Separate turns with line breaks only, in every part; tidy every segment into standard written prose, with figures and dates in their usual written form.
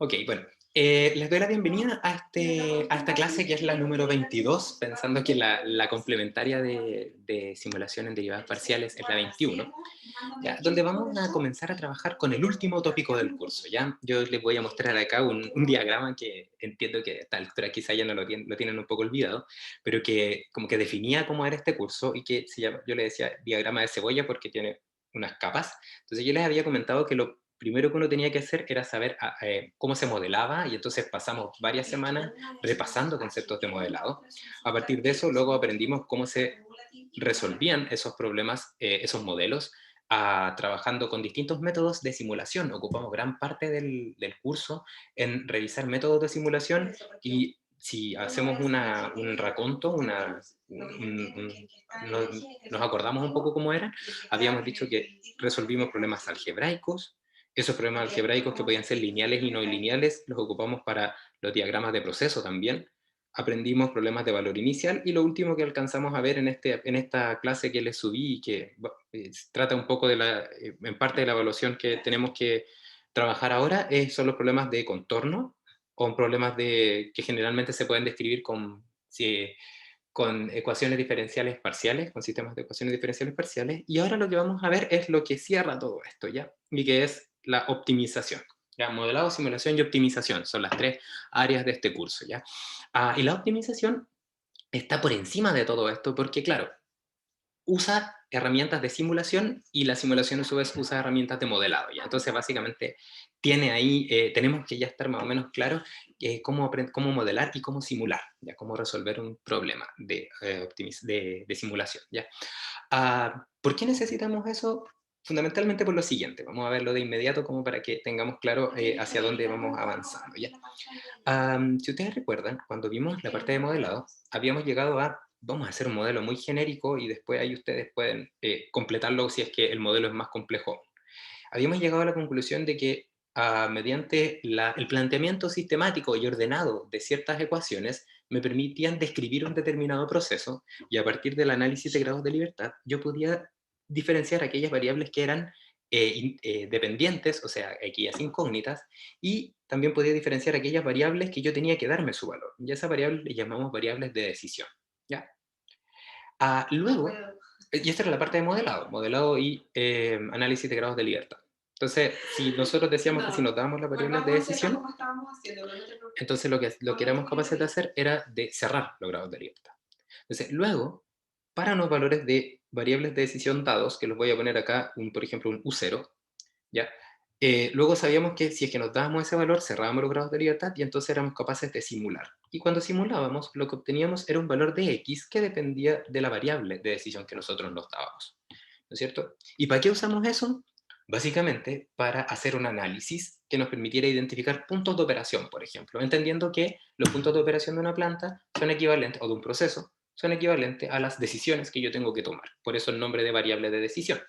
Ok, bueno, les doy la bienvenida a esta clase que es la número 22, pensando que la complementaria de simulación en derivadas parciales es la 21, ¿ya? Donde vamos a comenzar a trabajar con el último tópico del curso, ¿ya? Yo les voy a mostrar acá un diagrama que entiendo que a esta altura quizá ya no lo tienen un poco olvidado, pero que como que definía cómo era este curso y que yo le decía diagrama de cebolla porque tiene unas capas. Entonces yo les había comentado que lo primero que uno tenía que hacer era saber cómo se modelaba, y entonces pasamos varias semanas repasando conceptos de modelado. A partir de eso, luego aprendimos cómo se resolvían esos problemas, esos modelos, trabajando con distintos métodos de simulación. Ocupamos gran parte del curso en revisar métodos de simulación, y si hacemos un raconto, no- nos acordamos un poco cómo era, habíamos dicho que resolvimos problemas algebraicos. Esos problemas algebraicos, que podían ser lineales y no lineales, los ocupamos para los diagramas de proceso también. Aprendimos problemas de valor inicial, y lo último que alcanzamos a ver en esta clase que les subí y que trata un poco en parte de la evaluación que tenemos que trabajar ahora, son los problemas de contorno, o problemas que generalmente se pueden describir con ecuaciones diferenciales parciales, con sistemas de ecuaciones diferenciales parciales. Y ahora lo que vamos a ver es lo que cierra todo esto, ¿ya? Y que es la optimización. ¿Ya? Modelado, simulación y optimización son las tres áreas de este curso, ¿ya? Y la optimización está por encima de todo esto porque, claro, usa herramientas de simulación, y la simulación a su vez usa herramientas de modelado, ¿ya? Entonces, básicamente, tenemos que ya estar más o menos claros cómo modelar y cómo simular, ¿ya? Cómo resolver un problema de simulación, ¿ya? ¿Por qué necesitamos eso? Fundamentalmente por lo siguiente, vamos a verlo de inmediato como para que tengamos claro hacia dónde vamos avanzando, ¿ya? Si ustedes recuerdan, cuando vimos la parte de modelado, habíamos llegado vamos a hacer un modelo muy genérico, y después ahí ustedes pueden completarlo si es que el modelo es más complejo. Habíamos llegado a la conclusión de que mediante el planteamiento sistemático y ordenado de ciertas ecuaciones, me permitían describir un determinado proceso, y a partir del análisis de grados de libertad, yo podía diferenciar aquellas variables que eran dependientes, o sea, aquellas incógnitas, y también podía diferenciar aquellas variables que yo tenía que darme su valor. Y a esas variables le llamamos variables de decisión, ¿ya? Luego, y esta era la parte de modelado y análisis de grados de libertad. Entonces, si nosotros decíamos que si nos dábamos las variables de decisión, entonces lo que éramos capaces de hacer era de cerrar los grados de libertad. Entonces, luego, para unos valores de variables de decisión dados, que los voy a poner acá, por ejemplo, un U0, ¿ya? Luego sabíamos que si es que nos dábamos ese valor, cerrábamos los grados de libertad, y entonces éramos capaces de simular. Y cuando simulábamos, lo que obteníamos era un valor de x que dependía de la variable de decisión que nosotros nos dábamos, ¿no es cierto? ¿Y para qué usamos eso? Básicamente para hacer un análisis que nos permitiera identificar puntos de operación, por ejemplo, entendiendo que los puntos de operación de una planta son equivalentes, o de un proceso, son equivalentes a las decisiones que yo tengo que tomar. Por eso el nombre de variable de decisión.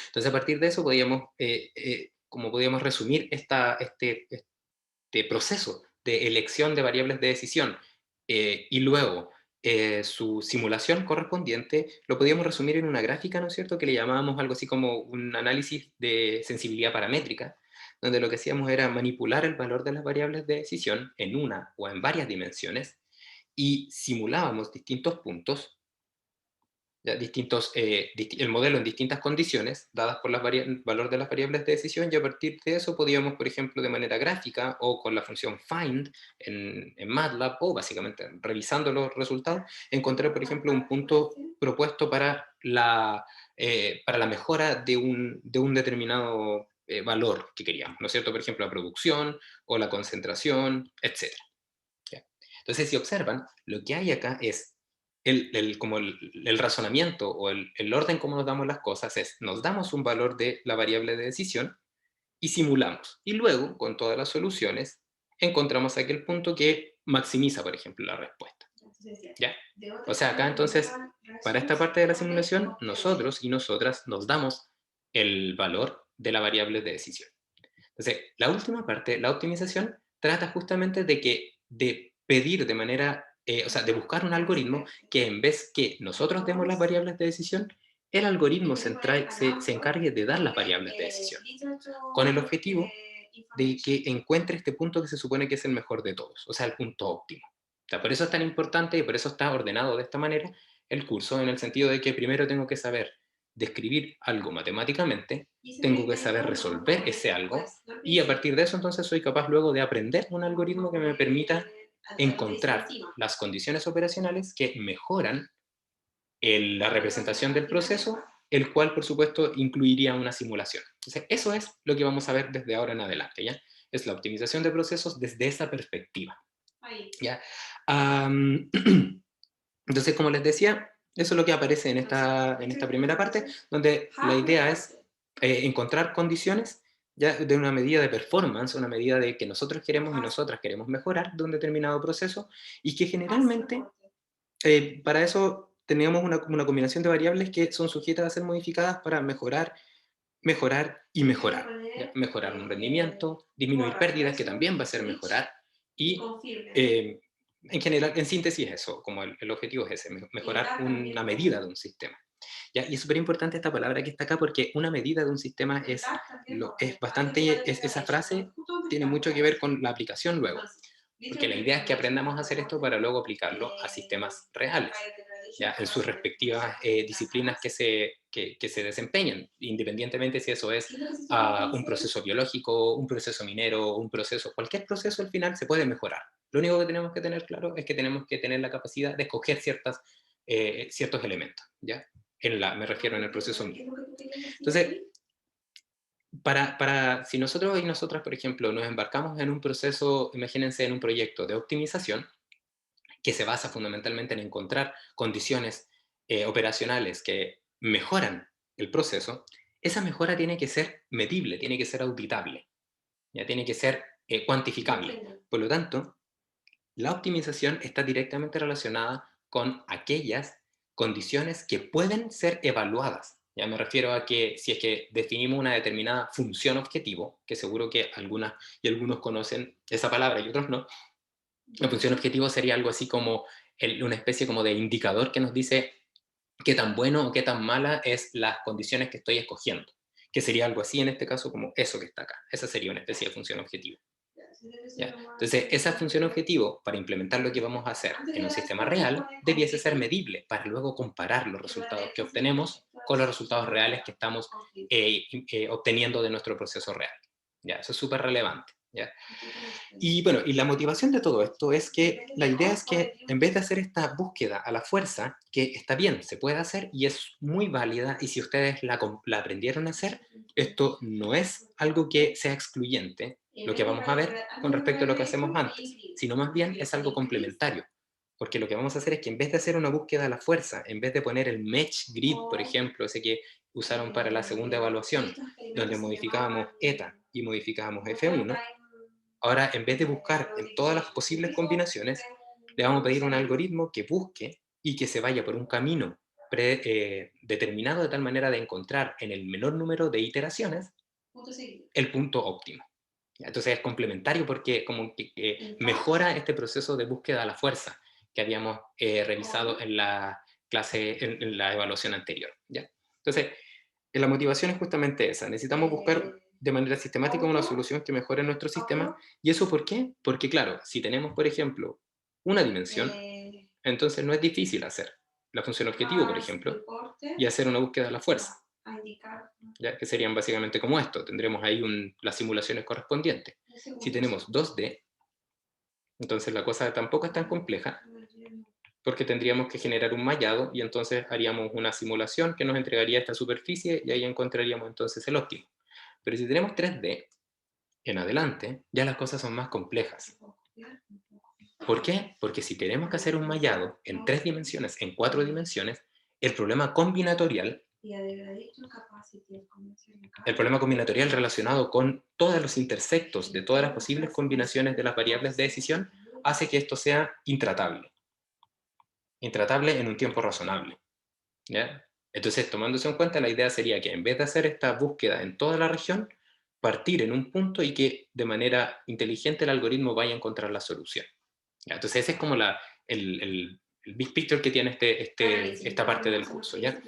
Entonces, a partir de eso, como podíamos resumir este proceso de elección de variables de decisión, y luego su simulación correspondiente, lo podíamos resumir en una gráfica, ¿no es cierto?, que le llamábamos algo así como un análisis de sensibilidad paramétrica, donde lo que hacíamos era manipular el valor de las variables de decisión en una o en varias dimensiones, y simulábamos distintos puntos, ya, el modelo en distintas condiciones, dadas por el valor de las variables de decisión, y a partir de eso podíamos, por ejemplo, de manera gráfica o con la función find en MATLAB, o básicamente revisando los resultados, encontrar, por ejemplo, un punto propuesto para la mejora de un determinado valor que queríamos, ¿no es cierto? Por ejemplo, la producción o la concentración, etcétera. ¿Ya? Entonces, si observan, lo que hay acá es como el razonamiento, o el orden como nos damos las cosas es: nos damos un valor de la variable de decisión y simulamos. Y luego, con todas las soluciones, encontramos aquel punto que maximiza, por ejemplo, la respuesta. ¿Ya? O sea, acá entonces, para esta parte de la simulación, nosotros y nosotras nos damos el valor de la variable de decisión. Entonces, la última parte, la optimización, trata justamente de pedir de manera, o sea, de buscar un algoritmo que, en vez que nosotros demos las variables de decisión, el algoritmo se encargue de dar las variables de decisión, con el objetivo de que encuentre este punto que se supone que es el mejor de todos, o sea, el punto óptimo. O sea, por eso es tan importante y por eso está ordenado de esta manera el curso, en el sentido de que primero tengo que saber describir algo matemáticamente, tengo que saber resolver ese algo, y a partir de eso entonces soy capaz luego de aprender un algoritmo que me permita encontrar las condiciones operacionales que mejoran la representación del proceso, el cual por supuesto incluiría una simulación. Entonces, eso es lo que vamos a ver desde ahora en adelante, ¿ya? Es la optimización de procesos desde esa perspectiva, ¿ya? Am, entonces, como les decía, eso es lo que aparece en esta primera parte, donde la idea es encontrar condiciones ya de una medida de performance, una medida de que nosotros queremos y nosotras queremos mejorar de un determinado proceso, y que generalmente para eso teníamos una combinación de variables que son sujetas a ser modificadas para mejorar, mejorar y mejorar. ¿Ya? Mejorar un rendimiento, disminuir pérdidas, que también va a ser mejorar, y en general, en síntesis eso, como el objetivo es ese, mejorar una medida de un sistema. ¿Ya? Y es súper importante esta palabra que está acá, porque una medida de un sistema es bastante, esa frase tiene mucho que ver con la aplicación luego. Porque la idea es que aprendamos a hacer esto para luego aplicarlo a sistemas reales, ¿ya? En sus respectivas disciplinas que se desempeñan, independientemente si eso es un proceso biológico, un proceso minero, un proceso, cualquier proceso al final se puede mejorar. Lo único que tenemos que tener claro es que tenemos que tener la capacidad de escoger ciertos elementos, ¿ya? Me refiero en el proceso minero. Entonces, si nosotros y nosotras, por ejemplo, nos embarcamos en un proceso, imagínense en un proyecto de optimización, que se basa fundamentalmente en encontrar condiciones operacionales que mejoran el proceso, esa mejora tiene que ser medible, tiene que ser auditable, ya tiene que ser cuantificable. Por lo tanto, la optimización está directamente relacionada con aquellas condiciones que pueden ser evaluadas. Ya me refiero a que si es que definimos una determinada función objetivo, que seguro que algunas y algunos conocen esa palabra y otros no, la función objetivo sería algo así como una especie como de indicador que nos dice qué tan bueno o qué tan mala es las condiciones que estoy escogiendo, que sería algo así en este caso como eso que está acá. Esa sería una especie de función objetivo. ¿Ya? Entonces, esa función objetivo, para implementar lo que vamos a hacer en un sistema real, debiese ser medible para luego comparar los resultados que obtenemos con los resultados reales que estamos obteniendo de nuestro proceso real. ¿Ya? Eso es súper relevante. ¿Ya? Y bueno, y la motivación de todo esto es que la idea es que en vez de hacer esta búsqueda a la fuerza, que está bien, se puede hacer y es muy válida, y si ustedes la aprendieron a hacer, esto no es algo que sea excluyente, lo que vamos a ver con respecto a lo que hacemos antes, sino más bien es algo complementario. Porque lo que vamos a hacer es que en vez de hacer una búsqueda a la fuerza, en vez de poner el match grid, por ejemplo, ese que usaron para la segunda evaluación, donde modificábamos eta y modificábamos F1, ahora, en vez de buscar en todas las posibles combinaciones, le vamos a pedir a un algoritmo que busque y que se vaya por un camino determinado de tal manera de encontrar en el menor número de iteraciones el punto óptimo. Entonces es complementario porque como que mejora este proceso de búsqueda a la fuerza que habíamos revisado en la clase, en la evaluación anterior. ¿Ya? Entonces, la motivación es justamente esa. Necesitamos buscar de manera sistemática una solución que mejore nuestro sistema. ¿Y eso por qué? Porque claro, si tenemos, por ejemplo, una dimensión, entonces no es difícil hacer la función objetivo, por ejemplo, y hacer una búsqueda a la fuerza, ¿ya? Que serían básicamente como esto. Tendremos ahí las simulaciones correspondientes. Si tenemos 2D, entonces la cosa tampoco es tan compleja, porque tendríamos que generar un mallado y entonces haríamos una simulación que nos entregaría esta superficie y ahí encontraríamos entonces el óptimo. Pero si tenemos 3D en adelante, ya las cosas son más complejas. ¿Por qué? Porque si tenemos que hacer un mallado en 3 dimensiones, en 4 dimensiones, el problema combinatorial, relacionado con todos los intersectos de todas las posibles combinaciones de las variables de decisión hace que esto sea intratable en un tiempo razonable. ¿Ya? Entonces, tomándose en cuenta, la idea sería que en vez de hacer esta búsqueda en toda la región, partir en un punto y que de manera inteligente el algoritmo vaya a encontrar la solución. ¿Ya? Entonces, ese es como el big picture que tiene esta parte del curso. ¿Ya?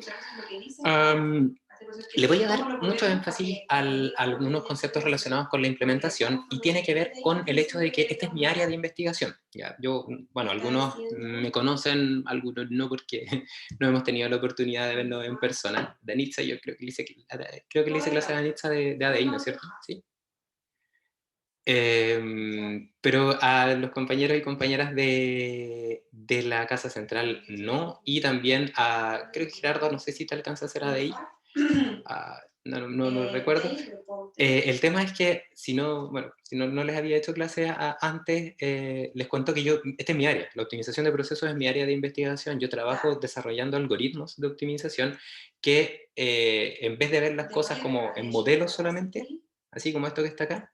Le voy a dar mucho énfasis a algunos conceptos relacionados con la implementación y tiene que ver con el hecho de que esta es mi área de investigación. ¿Ya? Yo, bueno, algunos me conocen, algunos no porque no hemos tenido la oportunidad de verlo en persona. Danitza, yo creo que le hice clase a Danitza de ADI, ¿no es cierto? Sí. Pero a los compañeros y compañeras de la Casa Central no, y también a, creo que Gerardo, no sé si te alcanza a hacer ADI, no recuerdo. El tema es que si no, bueno, si no, no les había hecho clase antes, les cuento que esta es mi área, la optimización de procesos es mi área de investigación. Yo trabajo desarrollando algoritmos de optimización que en vez de ver las cosas como en modelos solamente, así como esto que está acá,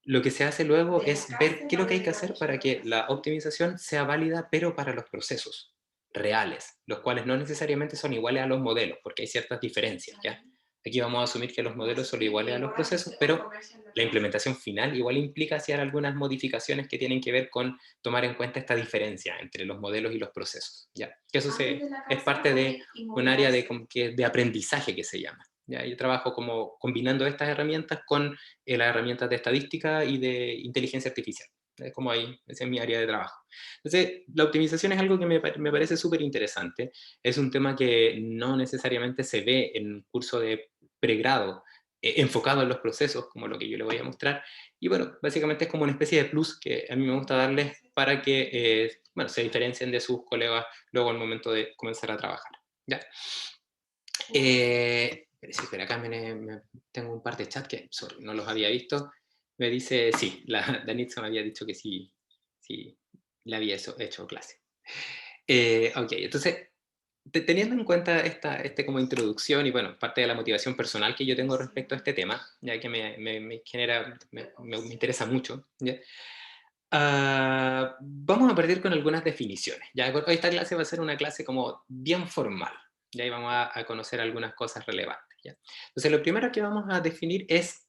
lo que se hace luego es ver qué es lo que hay que hacer para que la optimización sea válida, pero para los procesos reales, los cuales no necesariamente son iguales a los modelos, porque hay ciertas diferencias, ¿ya? Aquí vamos a asumir que los modelos son iguales a los procesos, pero la implementación final igual implica hacer algunas modificaciones que tienen que ver con tomar en cuenta esta diferencia entre los modelos y los procesos, ¿ya? Que eso es parte de un área de aprendizaje que se llama. ¿Ya? Yo trabajo como combinando estas herramientas con las herramientas de estadística y de inteligencia artificial. Es como ahí, esa es mi área de trabajo. Entonces, la optimización es algo que me parece súper interesante. Es un tema que no necesariamente se ve en un curso de pregrado enfocado en los procesos, como lo que yo le voy a mostrar. Y bueno, básicamente es como una especie de plus que a mí me gusta darles para que bueno, se diferencien de sus colegas luego al momento de comenzar a trabajar. ¿Ya? Espera, acá tengo un par de chats que sorry, no los había visto. Me dice, sí, Danitza me había dicho que sí, sí, le había hecho clase. Ok, entonces, teniendo en cuenta esta como introducción y bueno, parte de la motivación personal que yo tengo respecto a este tema, ya que me genera, me interesa mucho, ¿ya? Vamos a partir con algunas definiciones. ¿Ya? Esta clase va a ser una clase como bien formal. ¿Ya? Y vamos a conocer algunas cosas relevantes. ¿Ya? Entonces, lo primero que vamos a definir es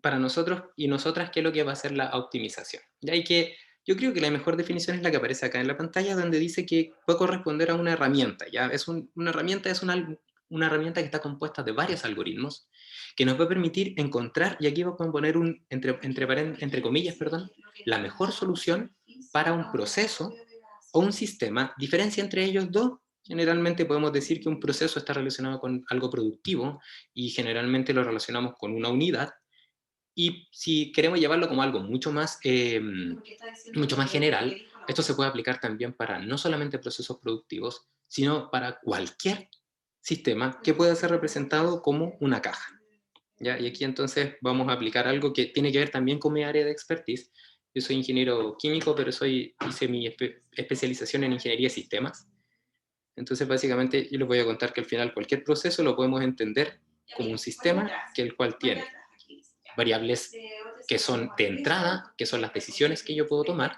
para nosotros y nosotras qué es lo que va a ser la optimización. ¿Ya? Y que yo creo que la mejor definición es la que aparece acá en la pantalla, donde dice que puede corresponder a una herramienta. ¿Ya? Una herramienta es una herramienta que está compuesta de varios algoritmos que nos va a permitir encontrar, y aquí vamos a poner entre comillas, perdón, la mejor solución para un proceso o un sistema. Diferencia entre ellos dos, generalmente podemos decir que un proceso está relacionado con algo productivo y generalmente lo relacionamos con una unidad, y si queremos llevarlo como algo mucho más general, esto se puede aplicar también para no solamente procesos productivos, sino para cualquier sistema que pueda ser representado como una caja. ¿Ya? Y aquí entonces vamos a aplicar algo que tiene que ver también con mi área de expertise. Yo soy ingeniero químico, pero hice mi especialización en ingeniería de sistemas. Entonces, básicamente, yo les voy a contar que al final cualquier proceso lo podemos entender como un sistema que el cual tiene variables que son de entrada, que son las decisiones que yo puedo tomar,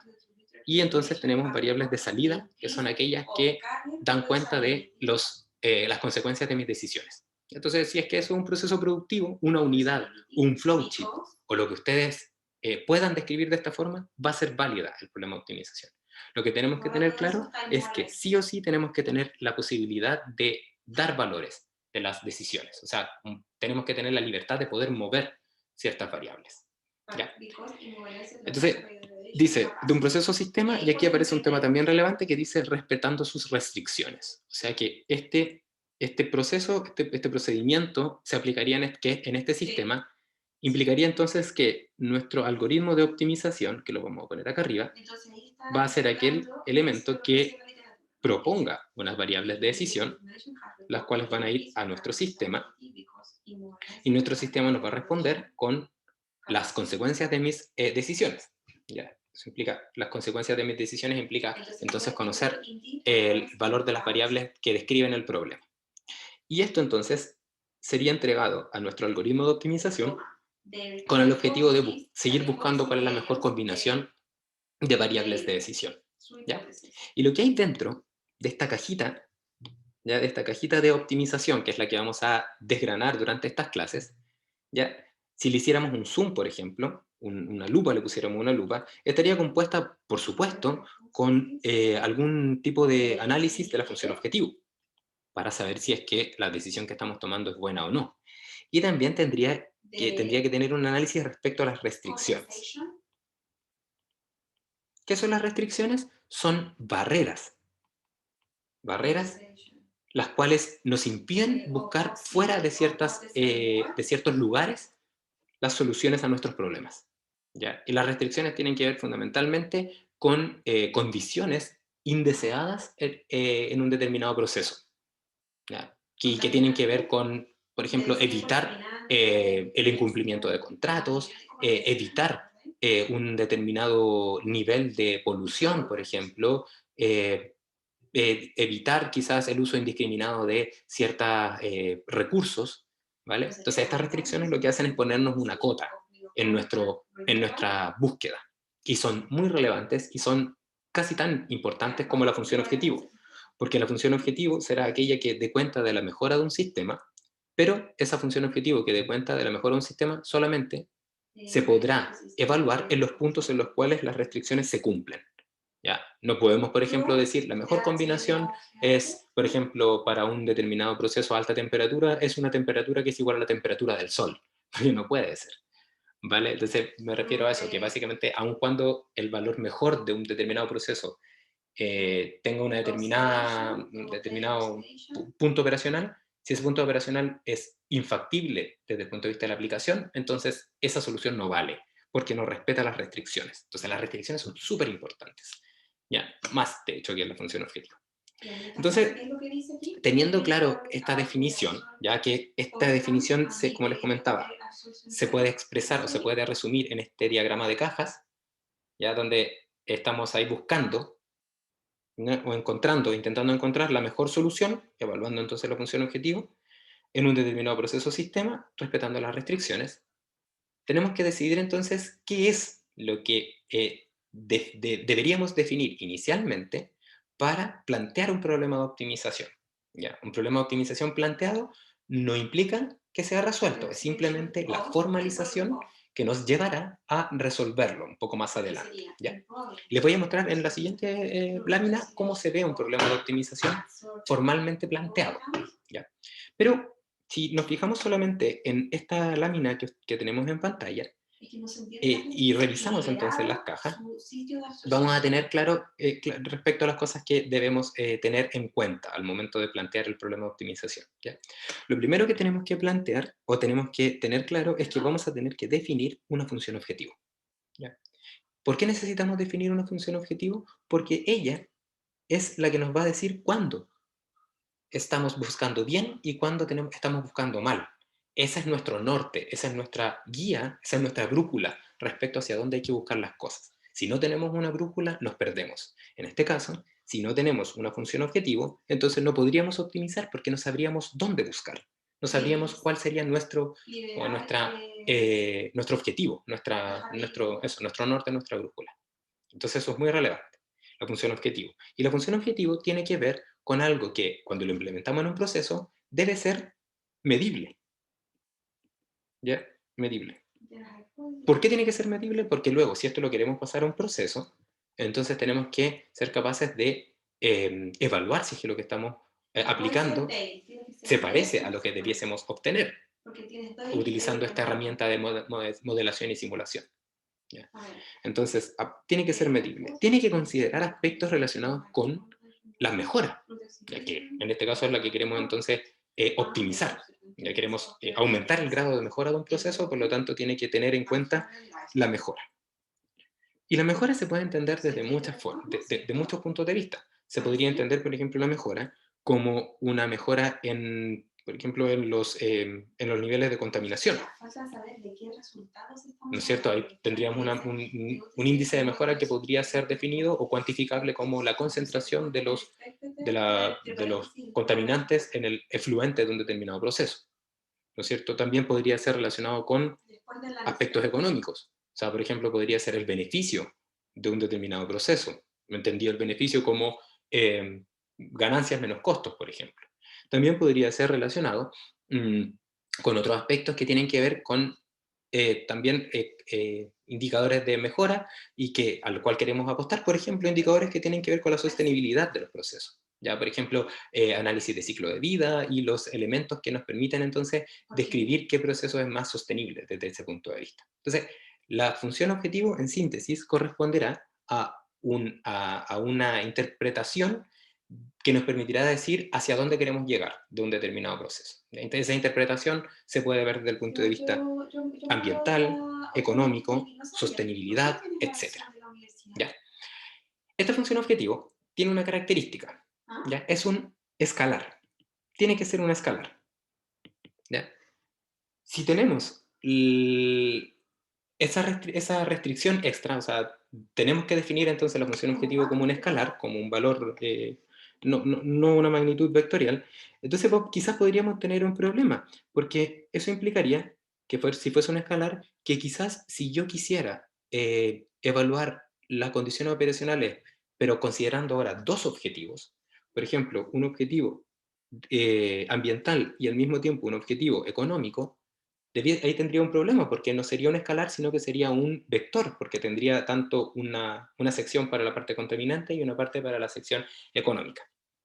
y entonces tenemos variables de salida, que son aquellas que dan cuenta de las consecuencias de mis decisiones. Entonces, si es que eso es un proceso productivo, una unidad, un flowchart, o lo que ustedes puedan describir de esta forma, va a ser válida el problema de optimización. Lo que tenemos que tener claro es que sí o sí tenemos que tener la posibilidad de dar valores de las decisiones. O sea, tenemos que tener la libertad de poder mover ciertas variables. ¿Ya? Entonces, dice, de un proceso sistema, y aquí aparece un tema también relevante que dice respetando sus restricciones. O sea que este proceso, este procedimiento se aplicaría en este sistema, implicaría entonces que nuestro algoritmo de optimización, que lo vamos a poner acá arriba, va a ser aquel elemento que proponga unas variables de decisión, las cuales van a ir a nuestro sistema, y nuestro sistema nos va a responder con las consecuencias de mis decisiones. ¿Ya? Eso implica, las consecuencias de mis decisiones implica entonces conocer el valor de las variables que describen el problema. Y esto entonces sería entregado a nuestro algoritmo de optimización con el objetivo de seguir buscando cuál es la mejor combinación de variables de decisión. ¿Ya? Y lo que hay dentro de esta cajita, ¿ya? De esta cajita de optimización, que es la que vamos a desgranar durante estas clases, ¿ya? Si le hiciéramos un zoom, por ejemplo, una lupa, le pusiéramos una lupa, estaría compuesta, por supuesto, con algún tipo de análisis de la función objetivo. para saber si es que la decisión que estamos tomando es buena o no. Y también tendría que tener un análisis respecto a las restricciones. ¿Qué son las restricciones? Son barreras las cuales nos impiden buscar fuera de ciertos lugares las soluciones a nuestros problemas. ¿Ya? Y las restricciones tienen que ver fundamentalmente con condiciones indeseadas en un determinado proceso. ¿Ya? Que tienen que ver con, por ejemplo, evitar el incumplimiento de contratos, evitar un determinado nivel de polución, por ejemplo, eh, evitar quizás el uso indiscriminado de ciertos recursos, ¿vale? Entonces estas restricciones lo que hacen es ponernos una cota en nuestra búsqueda y son muy relevantes y son casi tan importantes como la función objetivo, porque la función objetivo será aquella que dé cuenta de la mejora de un sistema, pero esa función objetivo que dé cuenta de la mejora de un sistema solamente se podrá evaluar en los puntos en los cuales las restricciones se cumplen. ¿Ya? No podemos, por ejemplo, decir la mejor combinación es, por ejemplo, para un determinado proceso a alta temperatura, es una temperatura que es igual a la temperatura del Sol, porque no puede ser. ¿Vale? Entonces me refiero a eso, que básicamente, aun cuando el valor mejor de un determinado proceso tenga un determinado punto operacional, si ese punto operacional es infactible desde el punto de vista de la aplicación, entonces esa solución no vale, porque no respeta las restricciones. Entonces las restricciones son súper importantes. Ya, más de hecho que la función objetivo. Entonces, teniendo claro esta definición, ya que esta definición, como les comentaba, se puede expresar o se puede resumir en este diagrama de cajas, ya donde estamos ahí buscando, ¿no? O encontrando, intentando encontrar la mejor solución, evaluando entonces la función objetivo, en un determinado proceso o sistema, respetando las restricciones. Tenemos que decidir entonces qué es lo que deberíamos definir inicialmente para plantear un problema de optimización. ¿Ya? Un problema de optimización planteado no implica que sea resuelto, es simplemente la formalización que nos llevará a resolverlo un poco más adelante. ¿Ya? Les voy a mostrar en la siguiente lámina cómo se ve un problema de optimización formalmente planteado. ¿Ya? Pero si nos fijamos solamente en esta lámina que tenemos en pantalla y revisamos entonces las cajas, vamos a tener claro respecto a las cosas que debemos tener en cuenta al momento de plantear el problema de optimización. ¿Ya? Lo primero que tenemos que plantear o tenemos que tener claro es que vamos a tener que definir una función objetivo. ¿Ya? ¿Por qué necesitamos definir una función objetivo? Porque ella es la que nos va a decir cuándo estamos buscando bien y cuándo estamos buscando mal. Ese es nuestro norte, esa es nuestra guía, esa es nuestra brújula respecto hacia dónde hay que buscar las cosas. Si no tenemos una brújula, nos perdemos. En este caso, si no tenemos una función objetivo, entonces no podríamos optimizar porque no sabríamos dónde buscar. No sabríamos cuál sería nuestro objetivo, nuestro norte, nuestra brújula. Entonces eso es muy relevante, la función objetivo. Y la función objetivo tiene que ver con algo que cuando lo implementamos en un proceso debe ser medible. ¿Ya? Medible. ¿Por qué tiene que ser medible? Porque luego, si esto lo queremos pasar a un proceso, entonces tenemos que ser capaces de evaluar si es que lo que estamos aplicando se parece a lo que debiésemos obtener utilizando esta herramienta de modelación y simulación. ¿Ya? Entonces, tiene que ser medible. Tiene que considerar aspectos relacionados con la mejora, ya que en este caso es la que queremos entonces optimizar. Ya queremos aumentar el grado de mejora de un proceso, por lo tanto tiene que tener en cuenta la mejora. Y la mejora se puede entender desde muchas formas, de muchos puntos de vista. Se podría entender, por ejemplo, la mejora como una mejora por ejemplo, en los niveles de contaminación. ¿No es cierto? Ahí tendríamos un índice de mejora que podría ser definido o cuantificable como la concentración de los contaminantes en el efluente de un determinado proceso. ¿No es cierto? También podría ser relacionado con aspectos económicos. O sea, por ejemplo, podría ser el beneficio de un determinado proceso. Me entendí el beneficio como ganancias menos costos, por ejemplo. También podría ser relacionado con otros aspectos que tienen que ver con también indicadores de mejora y al cual queremos apostar, por ejemplo, indicadores que tienen que ver con la sostenibilidad de los procesos. Ya, por ejemplo, análisis de ciclo de vida y los elementos que nos permiten entonces
Ok.
describir qué proceso es más sostenible desde ese punto de vista. Entonces, la función objetivo, en síntesis, corresponderá a, a una interpretación que nos permitirá decir hacia dónde queremos llegar de un determinado proceso. Entonces, esa interpretación se puede ver desde el punto de
Pero
vista
yo me acuerdo
ambiental,
otra vez
económico,
que no sabía cómo
sostenibilidad,
tiene
etcétera.
relación de la universidad.
¿Ya? Esta función objetivo tiene una característica,
¿Ah?
¿ya? Es un escalar. Tiene que ser un escalar, ¿ya? Si tenemos esa restricción extra, o sea, tenemos que definir entonces la función
¿Como
objetivo como un
cuánto?
escalar, como un valor, no una magnitud vectorial, entonces quizás podríamos tener un problema, porque eso implicaría que si fuese un escalar, que quizás si yo quisiera evaluar las condiciones operacionales, pero considerando ahora dos objetivos, por ejemplo, un objetivo ambiental y al mismo tiempo un objetivo económico, ahí tendría un problema, porque no sería un escalar, sino que sería un vector, porque tendría tanto una sección para la parte contaminante y una parte para la sección económica,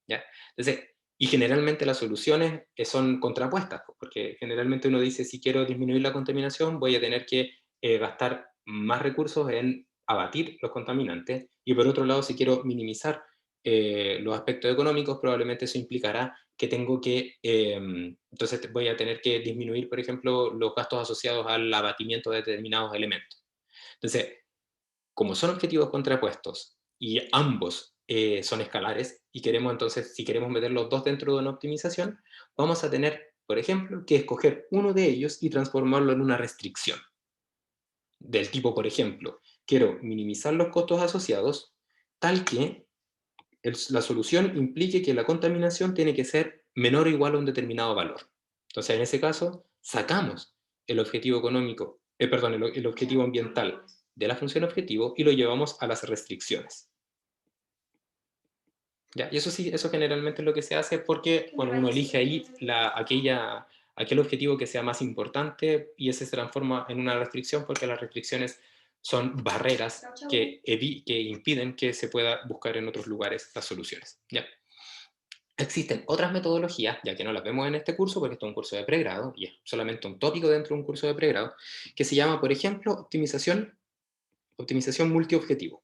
¿ya? Entonces, y generalmente las soluciones son contrapuestas, pues, porque generalmente uno dice, si quiero disminuir la contaminación, voy a tener que gastar más recursos en abatir los contaminantes, y por otro lado, si quiero minimizar los aspectos económicos, probablemente eso implicará que tengo que, entonces voy a tener que disminuir, por ejemplo, los gastos asociados al abatimiento de determinados elementos. Entonces, como son objetivos contrapuestos y ambos son escalares, y queremos entonces, si queremos meter los dos dentro de una optimización, vamos a tener, por ejemplo, que escoger uno de ellos y transformarlo en una restricción. Del tipo, por ejemplo, quiero minimizar los costos asociados, tal que la solución implique que la contaminación tiene que ser menor o igual a un determinado valor. Entonces, en ese caso, sacamos el objetivo económico, perdón, el objetivo
Ya,
ambiental
entiendo.
de la función objetivo y lo llevamos a las restricciones. ¿Ya? Y eso sí, eso generalmente es lo que se hace porque,
Que me
bueno, uno
parece
elige ahí aquel objetivo que sea más importante y ese se transforma en una restricción porque las restricciones son barreras
Chau, chau.
que impiden que se pueda buscar en otros lugares las soluciones. ¿Ya? Existen otras metodologías, ya que no las vemos en este curso, porque esto es un curso de pregrado y es solamente un tópico dentro de un curso de pregrado, que se llama, por ejemplo, optimización multiobjetivo,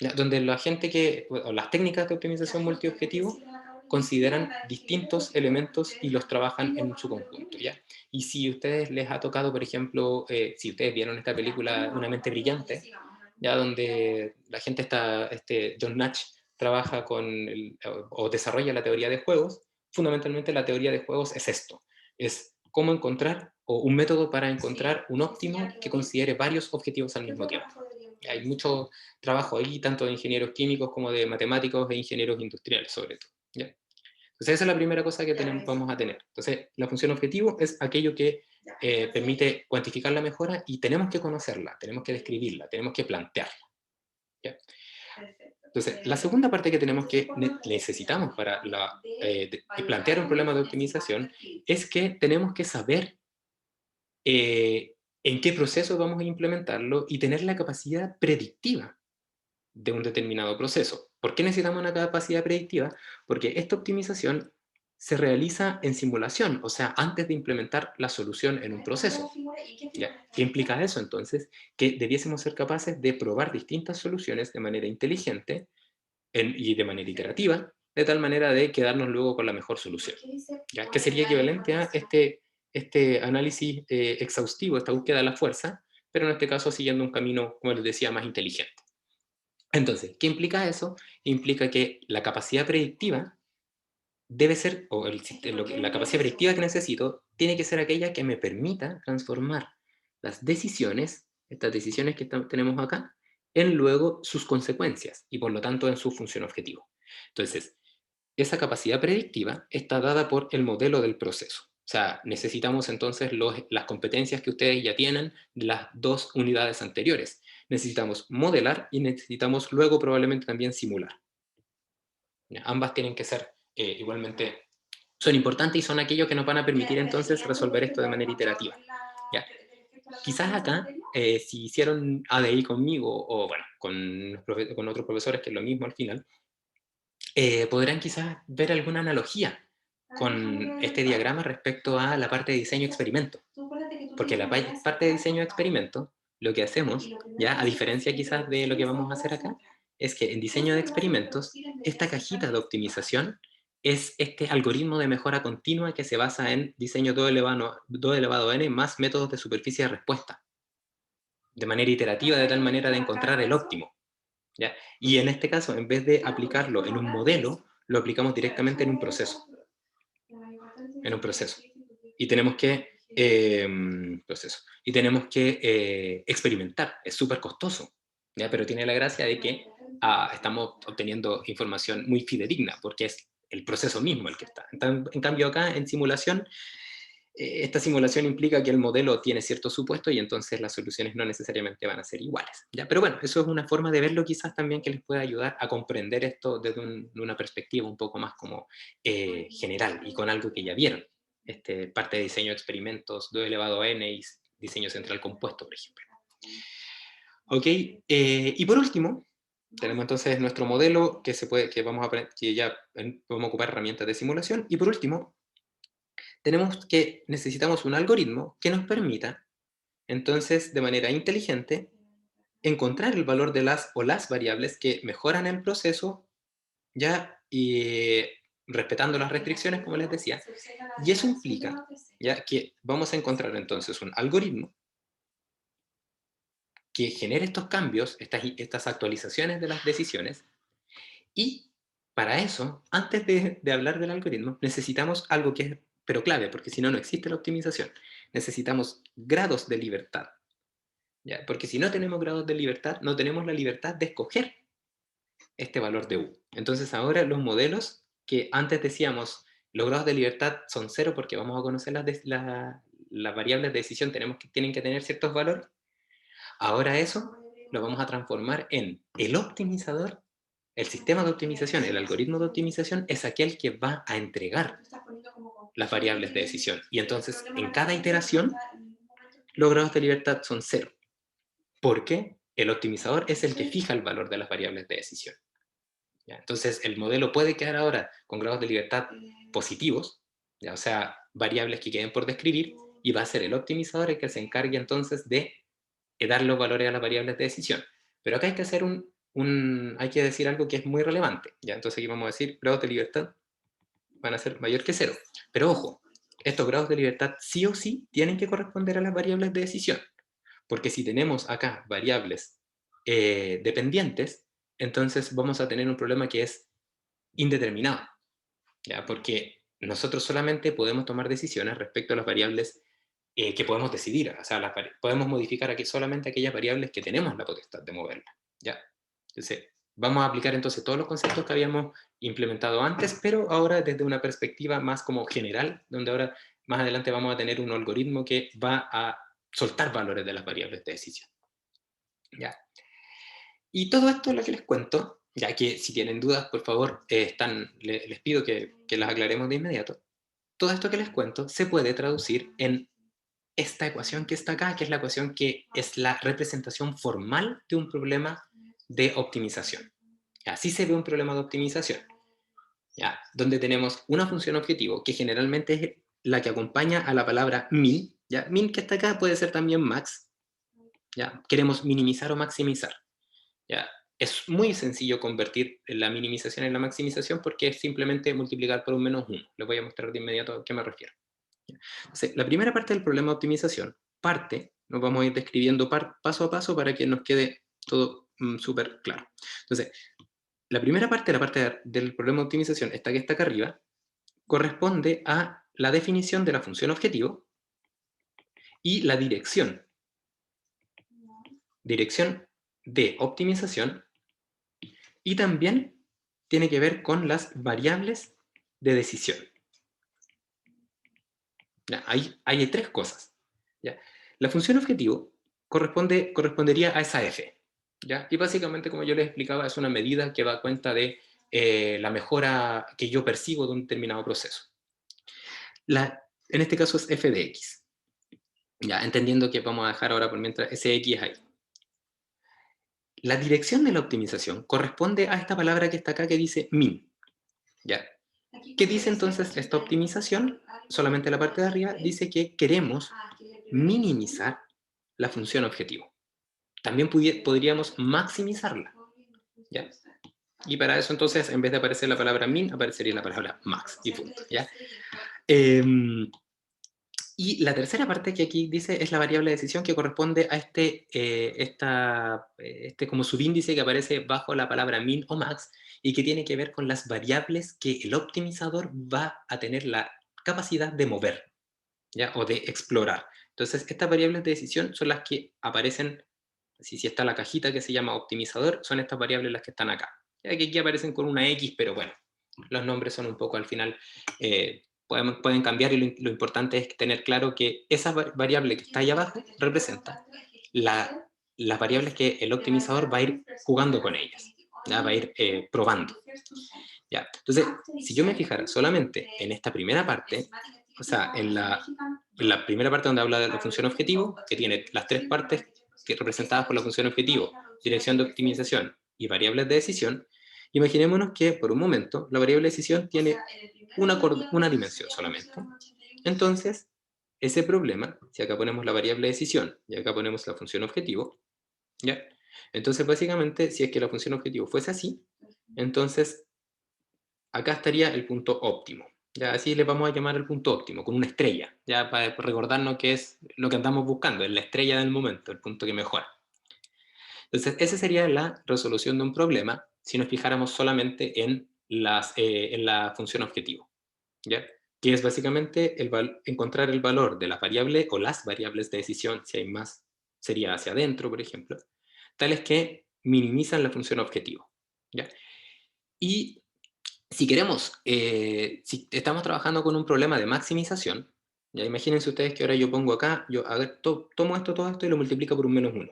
¿ya? Donde la gente o las técnicas de
Ya,
optimización
porque antes
multiobjetivo
sí que me acabo de decir, la
consideran
verdad es que
distintos
yo
elementos y los
ustedes
trabajan
tengo
en su
más
conjunto,
preguntas.
¿ya? Y si ustedes les ha tocado, por ejemplo, si ustedes vieron esta
Ya,
película Una mente
ya
brillante,
sigamos.
ya donde la gente está, John Natch trabaja o desarrolla la teoría de juegos, fundamentalmente la teoría de juegos es esto, es cómo encontrar o un método para
Sí,
encontrar un
sí, sí,
óptimo
aquí
que
lo vi.
considere varios objetivos al
¿Qué
mismo
otro
tiempo.
trabajo deberíamos
Hay
revisar?
mucho trabajo ahí, tanto de ingenieros químicos como de matemáticos e ingenieros industriales, sobre todo. ¿Ya? Entonces, esa es la primera cosa que
Ya,
vamos a
revisémoslo.
tener. Entonces, la función objetivo es aquello que
Ya, entonces,
permite cuantificar la mejora y tenemos que conocerla, tenemos que describirla, tenemos que plantearla. ¿Ya?
perfecto.
Entonces, la segunda parte que tenemos
Entonces,
que
por lo que decía,
necesitamos para
de
plantear
valorar
un
la
problema de
intensidad del
optimización
perfil.
es que tenemos que saber en qué proceso vamos a implementarlo y tener la capacidad predictiva de un determinado proceso. ¿Por qué necesitamos una capacidad predictiva? Porque esta optimización se realiza en simulación, o sea, antes de implementar la solución en un
Recordando la
proceso.
figura, ¿y qué
¿Ya?
figura está
¿Qué
esta?
implica eso entonces? Que debiésemos ser capaces de probar distintas soluciones de manera inteligente y de manera
Perfecto.
iterativa, de tal manera de quedarnos luego con la mejor
¿Y por
solución.
qué dice
¿Ya? Que sería
guardar la
equivalente a
información?
este análisis exhaustivo, esta búsqueda de la fuerza, pero en este caso siguiendo un camino, como les decía, más inteligente. Entonces, ¿qué implica eso? Implica que la capacidad predictiva debe ser, o
Es que, ¿por qué
la
diría
capacidad
eso?
predictiva que necesito, tiene que ser aquella que me permita transformar las decisiones, estas decisiones que tenemos acá, en luego sus consecuencias y por lo tanto en su función objetivo. Entonces, esa capacidad predictiva está dada por el modelo del proceso. O sea, necesitamos entonces las competencias que ustedes ya tienen de las dos unidades anteriores. Necesitamos modelar y necesitamos luego probablemente también simular. ¿Ya? Ambas tienen que ser igualmente, son importantes y son aquellos que nos van a permitir
¿Y
entonces
antes de
resolver
esto
esto de
ya
manera
hemos hablado
iterativa.
del
¿Ya?
efecto de la
Quizás
transferencia de
acá,
materia?
si hicieron ADI conmigo o bueno, con otros profesores, que es lo mismo al final, podrán quizás ver alguna analogía con este diagrama respecto a la parte de diseño experimento. Porque la parte de diseño experimento, lo que hacemos, ya a diferencia quizás de lo que vamos a hacer acá, es que en diseño de experimentos, esta cajita de optimización es este algoritmo de mejora continua que se basa en diseño todo elevado a n más métodos de superficie de respuesta, de manera iterativa, de tal manera de encontrar el óptimo. ¿Ya? Y en este caso, en vez de aplicarlo en un modelo, lo aplicamos directamente en un proceso. En un proceso. Y tenemos que, experimentar. Es súper costoso, ¿ya? Pero tiene la gracia de que estamos obteniendo información muy fidedigna, porque es el proceso mismo el que está. En cambio acá, en simulación, esta simulación implica que el modelo tiene cierto supuesto y entonces las soluciones no necesariamente van a ser iguales, ¿ya? Pero bueno, eso es una forma de verlo quizás también que les pueda ayudar a comprender esto desde una perspectiva un poco más como general y con algo que ya vieron. Parte de diseño de experimentos, 2 elevado a n y diseño central compuesto, por ejemplo. Ok, y por último, tenemos entonces nuestro modelo que ya vamos a ocupar herramientas de simulación. Y por último, necesitamos un algoritmo que nos permita, entonces, de manera inteligente, encontrar el valor de las variables que mejoran el proceso, ya, y respetando las restricciones, como les decía. Y eso implica, ya, que vamos a encontrar entonces un algoritmo que genere estos cambios, estas actualizaciones de las decisiones, y para eso, antes de hablar del algoritmo, necesitamos algo que es, pero clave, porque si no, no existe la optimización. Necesitamos grados de libertad, ¿ya? Porque si no tenemos grados de libertad, no tenemos la libertad de escoger este valor de U. Entonces ahora los modelos que antes decíamos, los grados de libertad son cero porque vamos a conocer las variables de decisión, tienen que tener ciertos valores. Ahora eso lo vamos a transformar en el optimizador. El sistema de optimización, el algoritmo de optimización es aquel que va a entregar las variables de decisión. Y entonces, en cada iteración, los grados de libertad son cero. ¿Por qué? El optimizador es el que fija el valor de las variables de decisión. ¿Ya? Entonces, el modelo puede quedar ahora con grados de libertad positivos, ¿ya? O sea, variables que queden por describir, y va a ser el optimizador el que se encargue entonces de dar los valores a las variables de decisión. Pero acá hay que hacer hay que decir algo que es muy relevante, ¿ya? Entonces aquí vamos a decir, grados de libertad van a ser mayor que cero. Pero ojo, estos grados de libertad sí o sí tienen que corresponder a las variables de decisión. Porque si tenemos acá variables dependientes, entonces vamos a tener un problema que es indeterminado, ¿ya? Porque nosotros solamente podemos tomar decisiones respecto a las variables que podemos decidir. O sea, podemos modificar aquí solamente aquellas variables que tenemos la potestad de moverlas, ¿ya? Entonces, vamos a aplicar entonces todos los conceptos que habíamos implementado antes, pero ahora desde una perspectiva más como general, donde ahora más adelante vamos a tener un algoritmo que va a soltar valores de las variables de decisión, ¿ya? Y todo esto es lo que les cuento, ya que si tienen dudas, por favor, les pido que las aclaremos de inmediato. Todo esto que les cuento se puede traducir en esta ecuación que está acá, que es la ecuación que es la representación formal de un problema de optimización. Así se ve un problema de optimización, ¿ya? Donde tenemos una función objetivo, que generalmente es la que acompaña a la palabra min, ¿ya? Min que está acá puede ser también max, ¿ya? Queremos minimizar o maximizar, ¿ya? Es muy sencillo convertir la minimización en la maximización porque es simplemente multiplicar por un menos 1. Les voy a mostrar de inmediato a qué me refiero. Entonces, la primera parte del problema de optimización nos vamos a ir describiendo paso a paso para que nos quede todo súper claro. Entonces, la primera parte, la parte del problema de optimización, esta que está acá arriba, corresponde a la definición de la función objetivo y la dirección de optimización, y también tiene que ver con las variables de decisión. Ya, hay tres cosas. ¿Ya? La función objetivo correspondería a esa f. ¿Ya? Y básicamente, como yo les explicaba, es una medida que da cuenta de la mejora que yo percibo de un determinado proceso. En este caso es f de x. Ya, entendiendo que vamos a dejar ahora por mientras ese x ahí. La dirección de la optimización corresponde a esta palabra que está acá que dice min. ¿Ya? ¿Qué dice entonces esta optimización? Solamente la parte de arriba dice que queremos minimizar la función objetivo. También podríamos maximizarla, ¿ya? Y para eso entonces, en vez de aparecer la palabra min, aparecería la palabra max, y punto, ¿ya? Y la tercera parte que aquí dice es la variable de decisión que corresponde a este como subíndice que aparece bajo la palabra min o max y que tiene que ver con las variables que el optimizador va a tener la capacidad de mover, ¿ya? O de explorar. Entonces, estas variables de decisión son las que aparecen, si está la cajita que se llama optimizador, son estas variables las que están acá. Ya que aquí aparecen con una X, pero bueno, los nombres son un poco al final, pueden cambiar y lo importante es tener claro que esa variable que está ahí abajo representa las variables que el optimizador va a ir jugando con ellas, ¿ya? Va a ir probando. ¿Ya? Entonces, si yo me fijara solamente en esta primera parte, o sea, en la primera parte donde habla de la función objetivo, que tiene las tres partes que representadas por la función objetivo, dirección de optimización y variables de decisión, imaginémonos que por un momento la variable de decisión tiene una dimensión solamente. Entonces, ese problema, si acá ponemos la variable de decisión y acá ponemos la función objetivo, ¿ya? Entonces, básicamente, si es que la función objetivo fuese así, entonces acá estaría el punto óptimo. Ya así le vamos a llamar el punto óptimo, con una estrella, ya para recordarnos que es lo que andamos buscando, es la estrella del momento, el punto que mejora. Entonces, esa sería la resolución de un problema si nos fijáramos solamente en la función objetivo, ¿ya? Que es básicamente encontrar el valor de la variable o las variables de decisión, si hay más, sería hacia adentro, por ejemplo, tales que minimizan la función objetivo, ¿ya? Y si queremos, si estamos trabajando con un problema de maximización, ya imagínense ustedes que ahora yo pongo acá, yo tomo esto, todo esto y lo multiplico por un menos 1.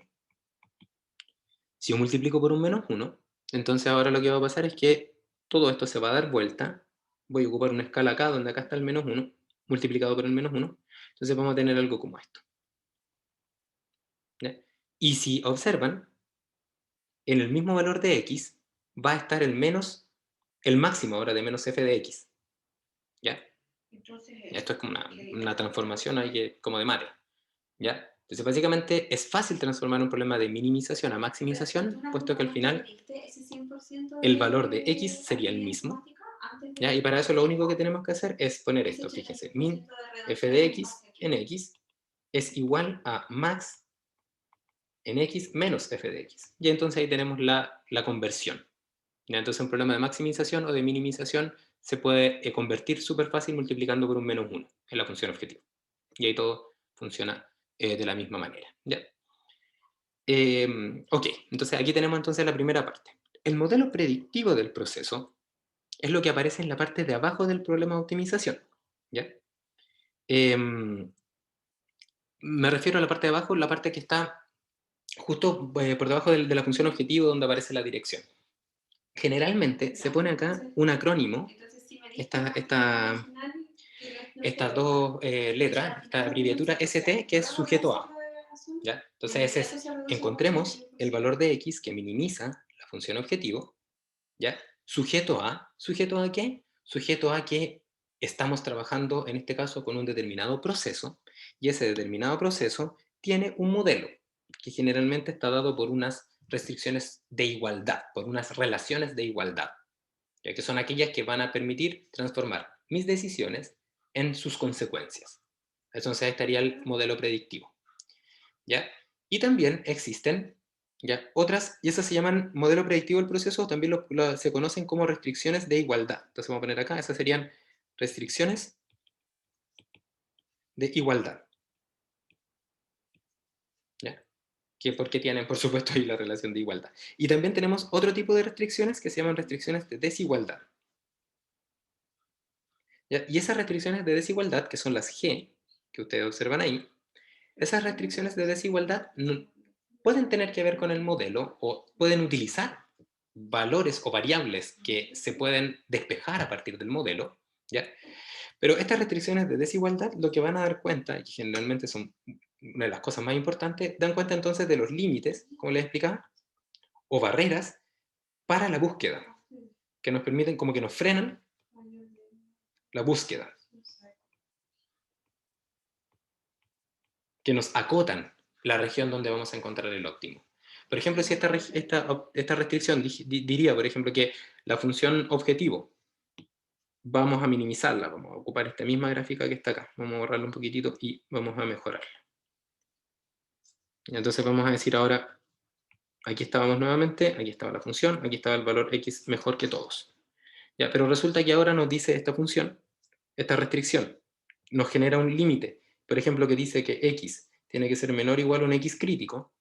Si yo multiplico por un menos 1, entonces ahora lo que va a pasar es que todo esto se va a dar vuelta. Voy a ocupar una escala acá, donde acá está el menos 1, multiplicado por el menos 1. Entonces vamos a tener algo como esto, ¿ya? Y si observan, en el mismo valor de x va a estar el máximo ahora de menos f de x, ¿ya? Esto es como una transformación ahí como de mate, ¿ya? Entonces, básicamente, es fácil transformar un problema de minimización a maximización, puesto que al final el valor de x sería el mismo, ¿ya? Y para eso lo único que tenemos que hacer es poner esto, fíjense, min f de x en x es igual a max en x menos f de x. Y entonces ahí tenemos la conversión. ¿Ya? Entonces un problema de maximización o de minimización se puede convertir súper fácil multiplicando por un menos 1 en la función objetivo. Y ahí todo funciona de la misma manera. ¿Ya? Ok, entonces aquí tenemos entonces la primera parte. El modelo predictivo del proceso es lo que aparece en la parte de abajo del problema de optimización. ¿Ya? Me refiero a la parte de abajo, la parte que está justo por debajo de la función objetivo donde aparece la dirección. Generalmente se pone acá un acrónimo, estas dos letras, esta abreviatura ST, que es sujeto a. ¿Ya? Entonces encontremos el valor de x que minimiza la función objetivo, ¿ya? ¿Sujeto a qué? Sujeto a que estamos trabajando, en este caso, con un determinado proceso, y ese determinado proceso tiene un modelo, que generalmente está dado por unas restricciones de igualdad, por unas relaciones de igualdad, ya que son aquellas que van a permitir transformar mis decisiones en sus consecuencias. Entonces ahí estaría el modelo predictivo, ¿ya? Y también existen, ¿ya?, otras, y esas se llaman modelo predictivo del proceso, o también se conocen como restricciones de igualdad. Entonces vamos a poner acá, esas serían restricciones de igualdad, ¿ya? Que porque tienen, por supuesto, ahí la relación de igualdad. Y también tenemos otro tipo de restricciones que se llaman restricciones de desigualdad, ¿ya? Y esas restricciones de desigualdad, que son las G, que ustedes observan ahí, esas restricciones de desigualdad pueden tener que ver con el modelo o pueden utilizar valores o variables que se pueden despejar a partir del modelo, ¿ya? Pero estas restricciones de desigualdad lo que van a dar cuenta, y generalmente son una de las cosas más importantes, dan cuenta entonces de los límites, como les explicaba, o barreras para la búsqueda, que nos permiten, como que nos frenan la búsqueda, que nos acotan la región donde vamos a encontrar el óptimo. Por ejemplo, si esta restricción diría, por ejemplo, que la función objetivo, vamos a minimizarla, vamos a ocupar esta misma gráfica que está acá, vamos a borrarla un poquitito y vamos a mejorarla. Y entonces vamos a decir ahora, aquí estábamos nuevamente, aquí estaba la función, aquí estaba el valor x mejor que todos. ¿Ya? Pero resulta que ahora nos dice esta función, esta restricción, nos genera un límite, por ejemplo, que dice que x tiene que ser menor o igual a un x crítico,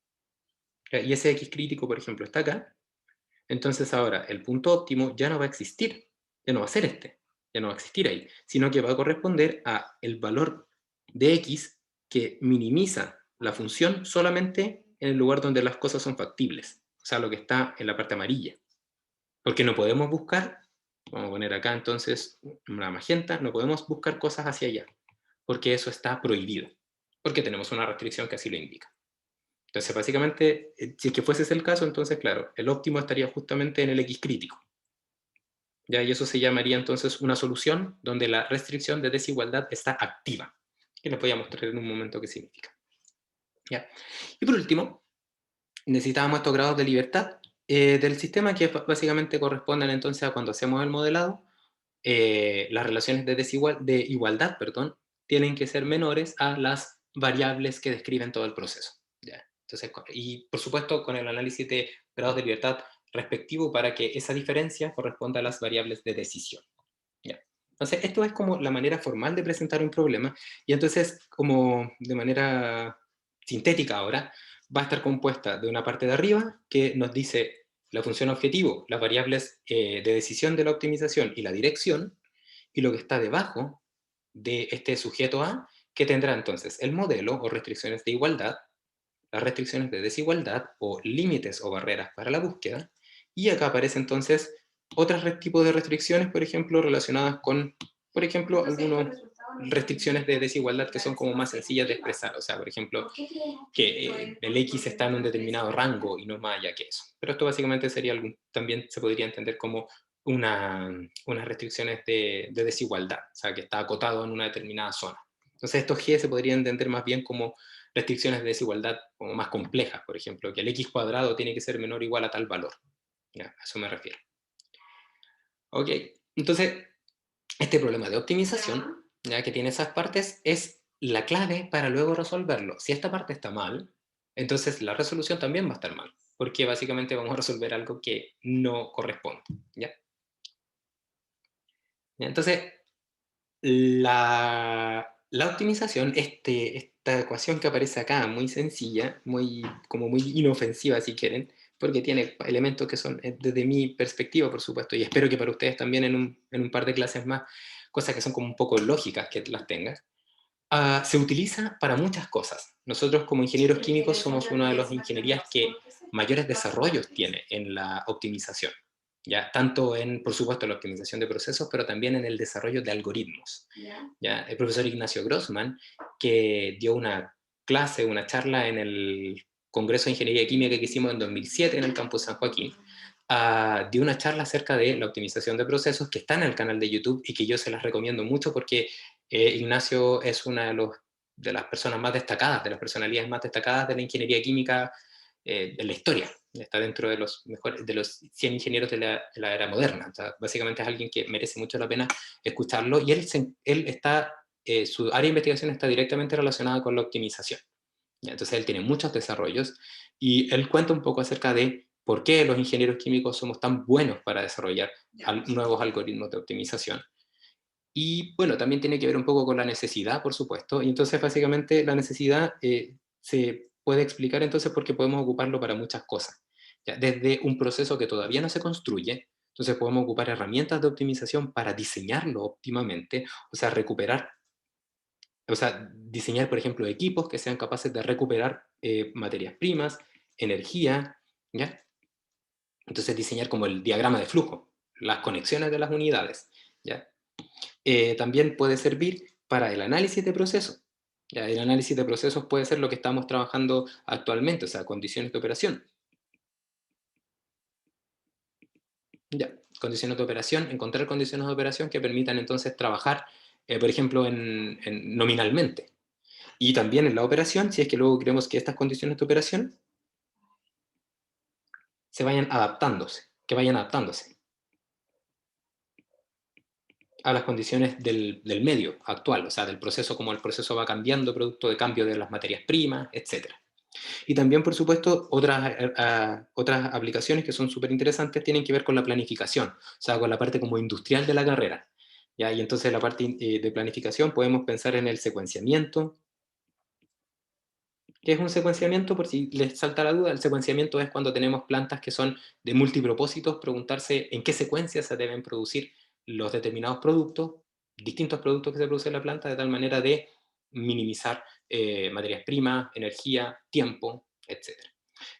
¿ya? Y ese x crítico, por ejemplo, está acá. Entonces ahora el punto óptimo ya no va a existir, ya no va a ser este, ya no va a existir ahí, sino que va a corresponder a el valor de x que minimiza la función solamente en el lugar donde las cosas son factibles, o sea, lo que está en la parte amarilla. Porque no podemos buscar, vamos a poner acá entonces una magenta, no podemos buscar cosas hacia allá, porque eso está prohibido, porque tenemos una restricción que así lo indica. Entonces, básicamente, si es que fuese ese el caso, entonces, claro, el óptimo estaría justamente en el X crítico. ¿Ya? Y eso se llamaría entonces una solución donde la restricción de desigualdad está activa. Y les voy a mostrar en un momento qué significa. ¿Ya? Y por último, necesitábamos estos grados de libertad del sistema que básicamente corresponden entonces a cuando hacemos el modelado, las relaciones de igualdad, perdón, tienen que ser menores a las variables que describen todo el proceso. ¿Ya? Entonces, y por supuesto con el análisis de grados de libertad respectivo para que esa diferencia corresponda a las variables de decisión. ¿Ya? Entonces, esto es como la manera formal de presentar un problema, y entonces, como de manera sintética ahora, va a estar compuesta de una parte de arriba que nos dice la función objetivo, las variables de decisión de la optimización y la dirección, y lo que está debajo de este sujeto A, que tendrá entonces el modelo o restricciones de igualdad, las restricciones de desigualdad o límites o barreras para la búsqueda, y acá aparece entonces otros tipos de restricciones, por ejemplo, relacionadas con, por ejemplo, algunas restricciones de desigualdad que son como más sencillas de expresar, o sea, por ejemplo, que el X está en un determinado rango y no más allá que eso. Pero esto básicamente sería también se podría entender como unas restricciones de desigualdad, o sea, que está acotado en una determinada zona. Entonces estos G se podrían entender más bien como restricciones de desigualdad como más complejas, por ejemplo, que el X cuadrado tiene que ser menor o igual a tal valor. ¿Ya? A eso me refiero. Ok, entonces este problema de optimización, ya que tiene esas partes, es la clave para luego resolverlo. Si esta parte está mal, entonces la resolución también va a estar mal, porque básicamente vamos a resolver algo que no corresponde. ¿Ya? Entonces, la optimización, esta ecuación que aparece acá, muy sencilla, como muy inofensiva si quieren, porque tiene elementos que son, desde mi perspectiva, por supuesto, y espero que para ustedes también en un par de clases más, cosas que son como un poco lógicas que las tengas, se utiliza para muchas cosas. Nosotros como ingenieros químicos somos una de las ingenierías que mayores desarrollos tiene en la optimización. ¿Ya? Tanto en, por supuesto, la optimización de procesos, pero también en el desarrollo de algoritmos. ¿Ya? El profesor Ignacio Grossman, que dio una clase, una charla en el Congreso de Ingeniería Química que hicimos en 2007 en el campus San Joaquín, dio una charla acerca de la optimización de procesos que está en el canal de YouTube y que yo se las recomiendo mucho porque Ignacio es una de las personas más destacadas, de las personalidades más destacadas de la ingeniería química de la historia. Está dentro de los mejores, de los 100 ingenieros de la era moderna. O sea, básicamente es alguien que merece mucho la pena escucharlo y él está, su área de investigación está directamente relacionada con la optimización. ¿Ya? Entonces él tiene muchos desarrollos y él cuenta un poco acerca de por qué los ingenieros químicos somos tan buenos para desarrollar nuevos algoritmos de optimización. Y bueno, también tiene que ver un poco con la necesidad, por supuesto. Y entonces básicamente la necesidad se puede explicar entonces porque podemos ocuparlo para muchas cosas. ¿Ya? Desde un proceso que todavía no se construye, entonces podemos ocupar herramientas de optimización para diseñarlo óptimamente, o sea, diseñar, por ejemplo, equipos que sean capaces de recuperar materias primas, energía, ¿ya? Entonces diseñar como el diagrama de flujo, las conexiones de las unidades, ¿ya? También puede servir para el análisis de procesos. ¿Ya? El análisis de procesos puede ser lo que estamos trabajando actualmente, o sea, condiciones de operación. ¿Ya? condiciones de operación, encontrar condiciones de operación que permitan entonces trabajar, por ejemplo, nominalmente. Y también en la operación, si es que luego queremos que estas condiciones de operación se vayan adaptándose, que vayan adaptándose a las condiciones del medio actual, o sea, del proceso, como el proceso va cambiando, producto de cambio de las materias primas, etcétera. Y también, por supuesto, otras aplicaciones que son súper interesantes tienen que ver con la planificación, o sea, con la parte como industrial de la carrera. ¿Ya? Y entonces la parte de planificación podemos pensar en el secuenciamiento. ¿Qué es un secuenciamiento? Por si les salta la duda, el secuenciamiento es cuando tenemos plantas que son de multipropósitos, preguntarse en qué secuencia se deben producir los determinados productos, distintos productos que se producen en la planta, de tal manera de minimizar materias primas, energía, tiempo, etc.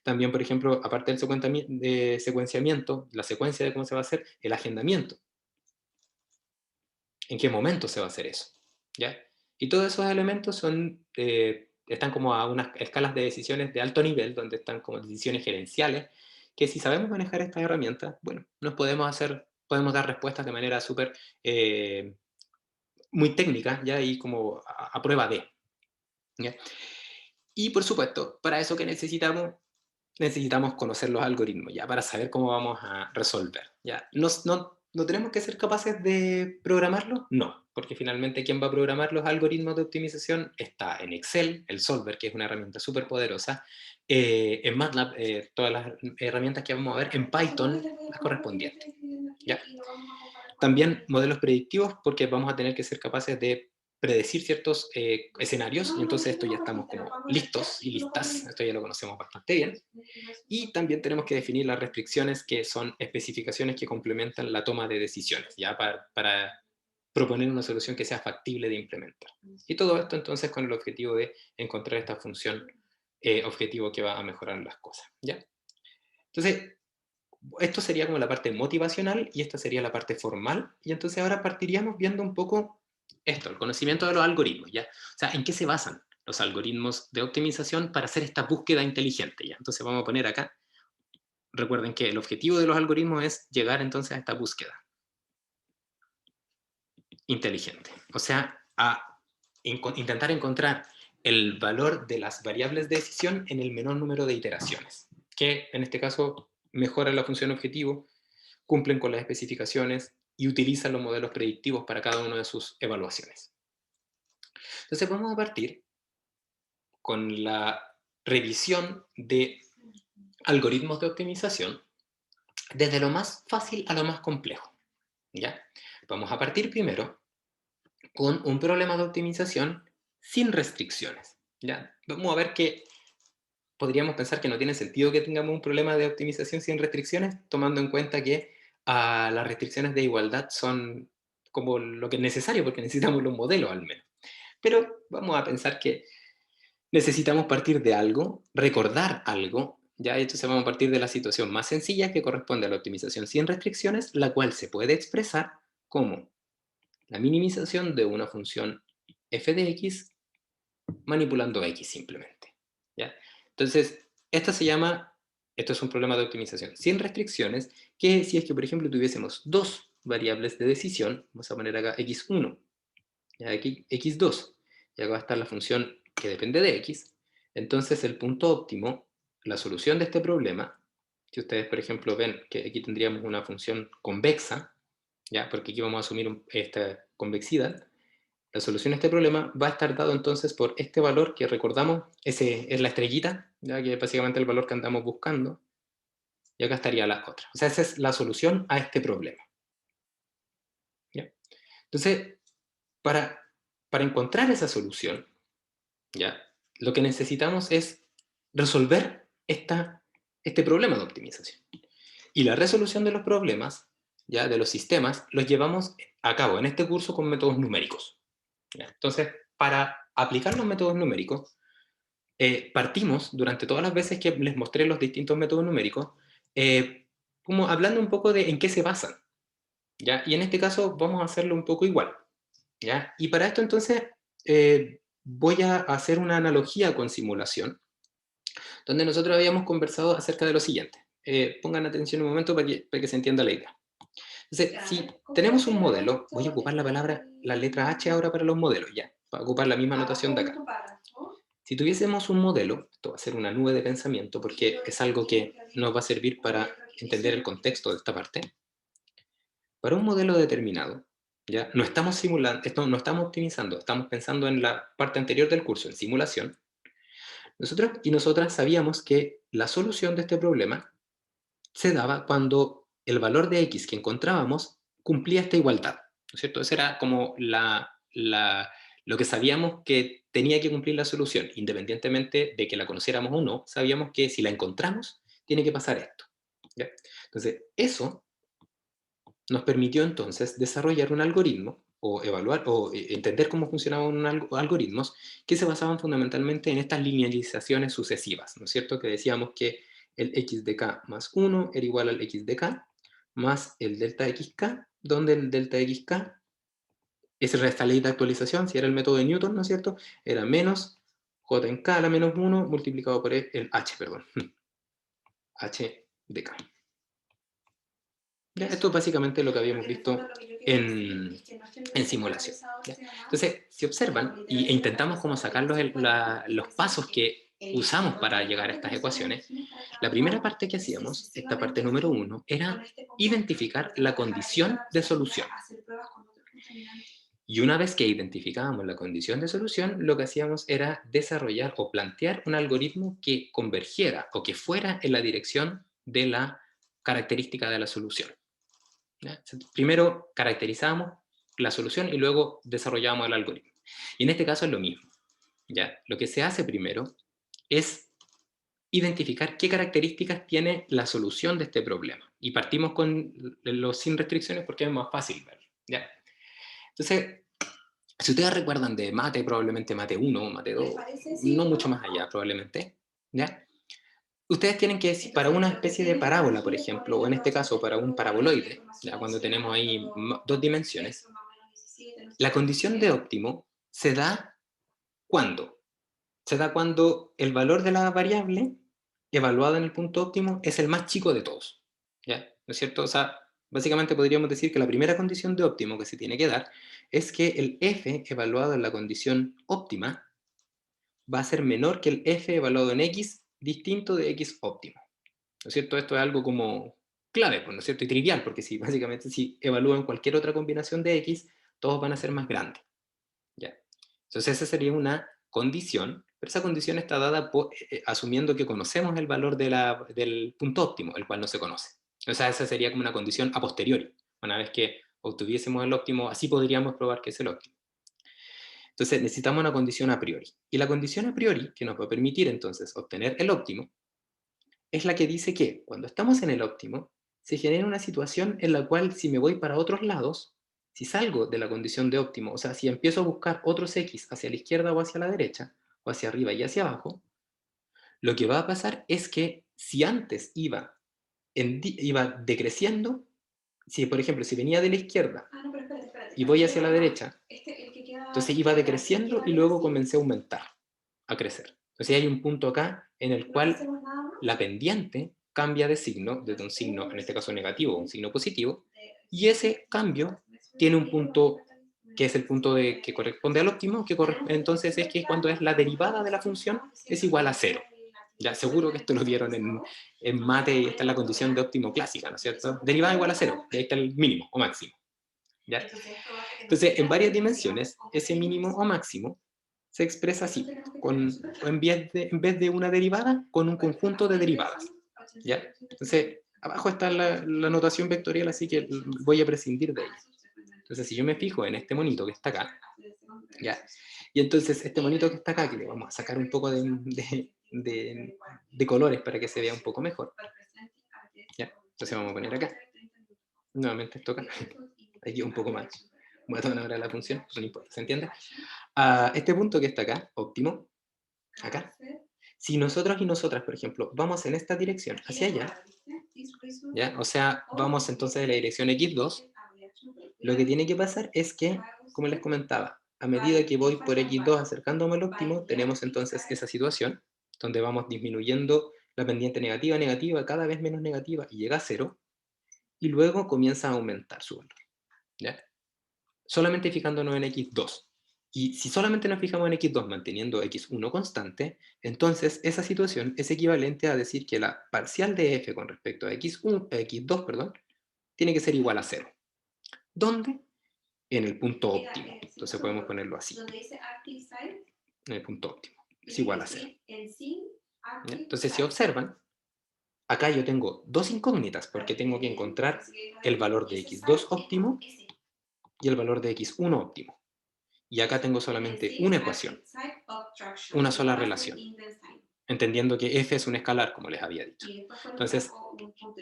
También, por ejemplo, aparte del secuenciamiento, la secuencia de cómo se va a hacer, el agendamiento. ¿En qué momento se va a hacer eso? ¿Ya? Y todos esos elementos están como a unas escalas de decisiones de alto nivel, donde están como decisiones gerenciales, que si sabemos manejar estas herramientas, bueno, podemos dar respuestas de manera súper, muy técnica, ¿ya? Y como a prueba de, ¿ya? Y por supuesto, para eso que necesitamos conocer los algoritmos, ya, para saber cómo vamos a resolver, ya. ¿No tenemos que ser capaces de programarlos? No, porque finalmente quien va a programar los algoritmos de optimización está en Excel, el Solver, que es una herramienta súper poderosa, en MATLAB, todas las herramientas que vamos a ver, en Python, las correspondientes, ¿ya? También modelos predictivos, porque vamos a tener que ser capaces de predecir ciertos escenarios, y entonces esto ya estamos como listos y listas, esto ya lo conocemos bastante bien. Y también tenemos que definir las restricciones, que son especificaciones que complementan la toma de decisiones, ya para proponer una solución que sea factible de implementar. Y todo esto entonces con el objetivo de encontrar esta función objetivo que va a mejorar las cosas, ¿ya? Entonces, esto sería como la parte motivacional y esta sería la parte formal. Y entonces ahora partiríamos viendo un poco esto, el conocimiento de los algoritmos, ¿ya? O sea, ¿en qué se basan los algoritmos de optimización para hacer esta búsqueda inteligente, ¿ya? Entonces vamos a poner acá, recuerden que el objetivo de los algoritmos es llegar entonces a esta búsqueda inteligente. O sea, a intentar encontrar el valor de las variables de decisión en el menor número de iteraciones, que en este caso mejora la función objetivo, cumplen con las especificaciones y utilizan los modelos predictivos para cada una de sus evaluaciones. Entonces vamos a partir con la revisión de algoritmos de optimización desde lo más fácil a lo más complejo, ¿ya? Vamos a partir primero con un problema de optimización sin restricciones, ¿ya? Vamos a ver que podríamos pensar que no tiene sentido que tengamos un problema de optimización sin restricciones, tomando en cuenta que las restricciones de igualdad son como lo que es necesario, porque necesitamos los modelos al menos. Pero vamos a pensar que necesitamos partir de algo, recordar algo, ya entonces vamos a partir de la situación más sencilla que corresponde a la optimización sin restricciones, la cual se puede expresar como la minimización de una función f de x manipulando x simplemente, ¿ya? Entonces, esto es un problema de optimización sin restricciones, que si es que, por ejemplo, tuviésemos dos variables de decisión, vamos a poner acá x1, y aquí x2, y acá va a estar la función que depende de x, entonces el punto óptimo, la solución de este problema, si ustedes, por ejemplo, ven que aquí tendríamos una función convexa, ¿ya? Porque aquí vamos a asumir esta convexidad, la solución a este problema va a estar dado entonces por este valor que recordamos, ese es la estrellita, ya que es básicamente el valor que andamos buscando, y acá estaría la otra. O sea, esa es la solución a este problema, ¿ya? Entonces, para, para encontrar esa solución, ¿ya? Lo que necesitamos es resolver este problema de optimización. Y la resolución de los problemas, ¿ya? De los sistemas, los llevamos a cabo en este curso con métodos numéricos, ¿ya? Entonces, para aplicar los métodos numéricos, partimos, durante todas las veces que les mostré los distintos métodos numéricos, como hablando un poco de en qué se basan, ¿ya? Y en este caso vamos a hacerlo un poco igual, ¿ya? Y para esto entonces voy a hacer una analogía con simulación, donde nosotros habíamos conversado acerca de lo siguiente. Pongan atención un momento para que se entienda la idea. Entonces, si tenemos un modelo, voy a ocupar la letra H ahora para los modelos, ya, para ocupar la misma notación de acá. Si tuviésemos un modelo, esto va a ser una nube de pensamiento porque es algo que nos va a servir para entender el contexto de esta parte. Para un modelo determinado, ya no estamos simulando, esto no estamos optimizando, estamos pensando en la parte anterior del curso, en simulación. Nosotros y nosotras sabíamos que la solución de este problema se daba cuando el valor de x que encontrábamos cumplía esta igualdad, ¿no es cierto? Esa era como lo que sabíamos que tenía que cumplir la solución, independientemente de que la conociéramos o no, sabíamos que si la encontramos, tiene que pasar esto, ¿ya? Entonces, eso nos permitió entonces desarrollar un algoritmo o evaluar o entender cómo funcionaban algoritmos que se basaban fundamentalmente en estas linealizaciones sucesivas, ¿no es cierto? Que decíamos que el x de k más 1 era igual al x de k más el delta xk, donde el delta xk es esta ley de actualización, si era el método de Newton, ¿no es cierto? Era menos j en k a la menos 1 multiplicado por el h, perdón, h de k. ¿Ya? Esto es básicamente lo que habíamos visto en simulación. ¿Ya? Entonces, si observan e intentamos como sacar los pasos que usamos para llegar a estas ecuaciones, la primera parte que hacíamos, esta parte número 1, era identificar la condición de solución. Y una vez que identificábamos la condición de solución, lo que hacíamos era desarrollar o plantear un algoritmo que convergiera o que fuera en la dirección de la característica de la solución. ¿Ya? Primero caracterizábamos la solución y luego desarrollábamos el algoritmo. Y en este caso es lo mismo. ¿Ya? Lo que se hace primero es identificar qué características tiene la solución de este problema. Y partimos con los sin restricciones porque es más fácil verlo. ¿Ya? Entonces, si ustedes recuerdan de mate, probablemente mate 1 o mate 2, no mucho más allá probablemente, ¿ya? Ustedes tienen que decir, para una especie de parábola, por ejemplo, o en este caso para un paraboloide, ya cuando tenemos ahí dos dimensiones, la condición de óptimo se da ¿cuándo? Se da cuando el valor de la variable evaluada en el punto óptimo es el más chico de todos, ¿ya? ¿No es cierto? O sea, básicamente podríamos decir que la primera condición de óptimo que se tiene que dar es que el f evaluado en la condición óptima va a ser menor que el f evaluado en x distinto de x óptimo. ¿No es cierto? Esto es algo como clave, pues, ¿no es cierto? Y trivial, porque si básicamente si evalúan cualquier otra combinación de x, todos van a ser más grandes. ¿Ya? Entonces esa sería una condición, pero esa condición está dada asumiendo que conocemos el valor del punto óptimo, el cual no se conoce. O sea, esa sería como una condición a posteriori. Una vez que obtuviésemos el óptimo, así podríamos probar que es el óptimo. Entonces necesitamos una condición a priori. Y la condición a priori, que nos va a permitir entonces obtener el óptimo, es la que dice que cuando estamos en el óptimo, se genera una situación en la cual si me voy para otros lados, si salgo de la condición de óptimo, o sea, si empiezo a buscar otros x hacia la izquierda o hacia la derecha, o hacia arriba y hacia abajo, lo que va a pasar es que si antes iba decreciendo, si por ejemplo, si venía de la izquierda y voy hacia la derecha, entonces iba decreciendo y luego comencé a aumentar, a crecer. Entonces hay un punto acá en el cual la pendiente cambia de signo, desde un signo, en este caso negativo, a un signo positivo, y ese cambio tiene un punto que es el punto que corresponde al óptimo, entonces es que cuando es la derivada de la función es igual a cero. Ya seguro que esto lo vieron en mate y esta es la condición de óptimo clásica, ¿no es cierto? Derivada igual a cero, y ahí está el mínimo o máximo. ¿Ya? Entonces, en varias dimensiones, ese mínimo o máximo se expresa así, en vez de una derivada, con un conjunto de derivadas. ¿Ya? Entonces, abajo está la notación vectorial, así que voy a prescindir de ella. Entonces, si yo me fijo en este monito que está acá, ¿ya? Y entonces este monito que está acá, que le vamos a sacar un poco de colores para que se vea un poco mejor. ¿Ya? Entonces vamos a poner acá. Nuevamente esto acá. Aquí un poco más. Voy a tomar ahora la función, no importa, ¿se entiende? A este punto que está acá, óptimo, acá. Si nosotros y nosotras, por ejemplo, vamos en esta dirección hacia allá, ¿ya? O sea, vamos entonces en la dirección x2, lo que tiene que pasar es que, como les comentaba, a medida que voy por x2 acercándome al óptimo, tenemos entonces esa situación donde vamos disminuyendo la pendiente negativa, negativa, cada vez menos negativa y llega a cero. y luego comienza a aumentar su valor, ¿ya? Solamente fijándonos en x2. Y si solamente nos fijamos en x2 manteniendo x1 constante, entonces esa situación es equivalente a decir que la parcial de f con respecto a x2, perdón, tiene que ser igual a 0. ¿Dónde? En el punto óptimo. Entonces podemos ponerlo así.
Donde dice active site,
En el punto óptimo. Es igual a 0.
en sí, active
Entonces, si
site.
observan, acá yo tengo dos incógnitas porque tengo que encontrar el valor de x2 óptimo y el valor de x1 óptimo. Y acá tengo solamente una ecuación, una sola relación, entendiendo que f es un escalar, como les había dicho. Entonces,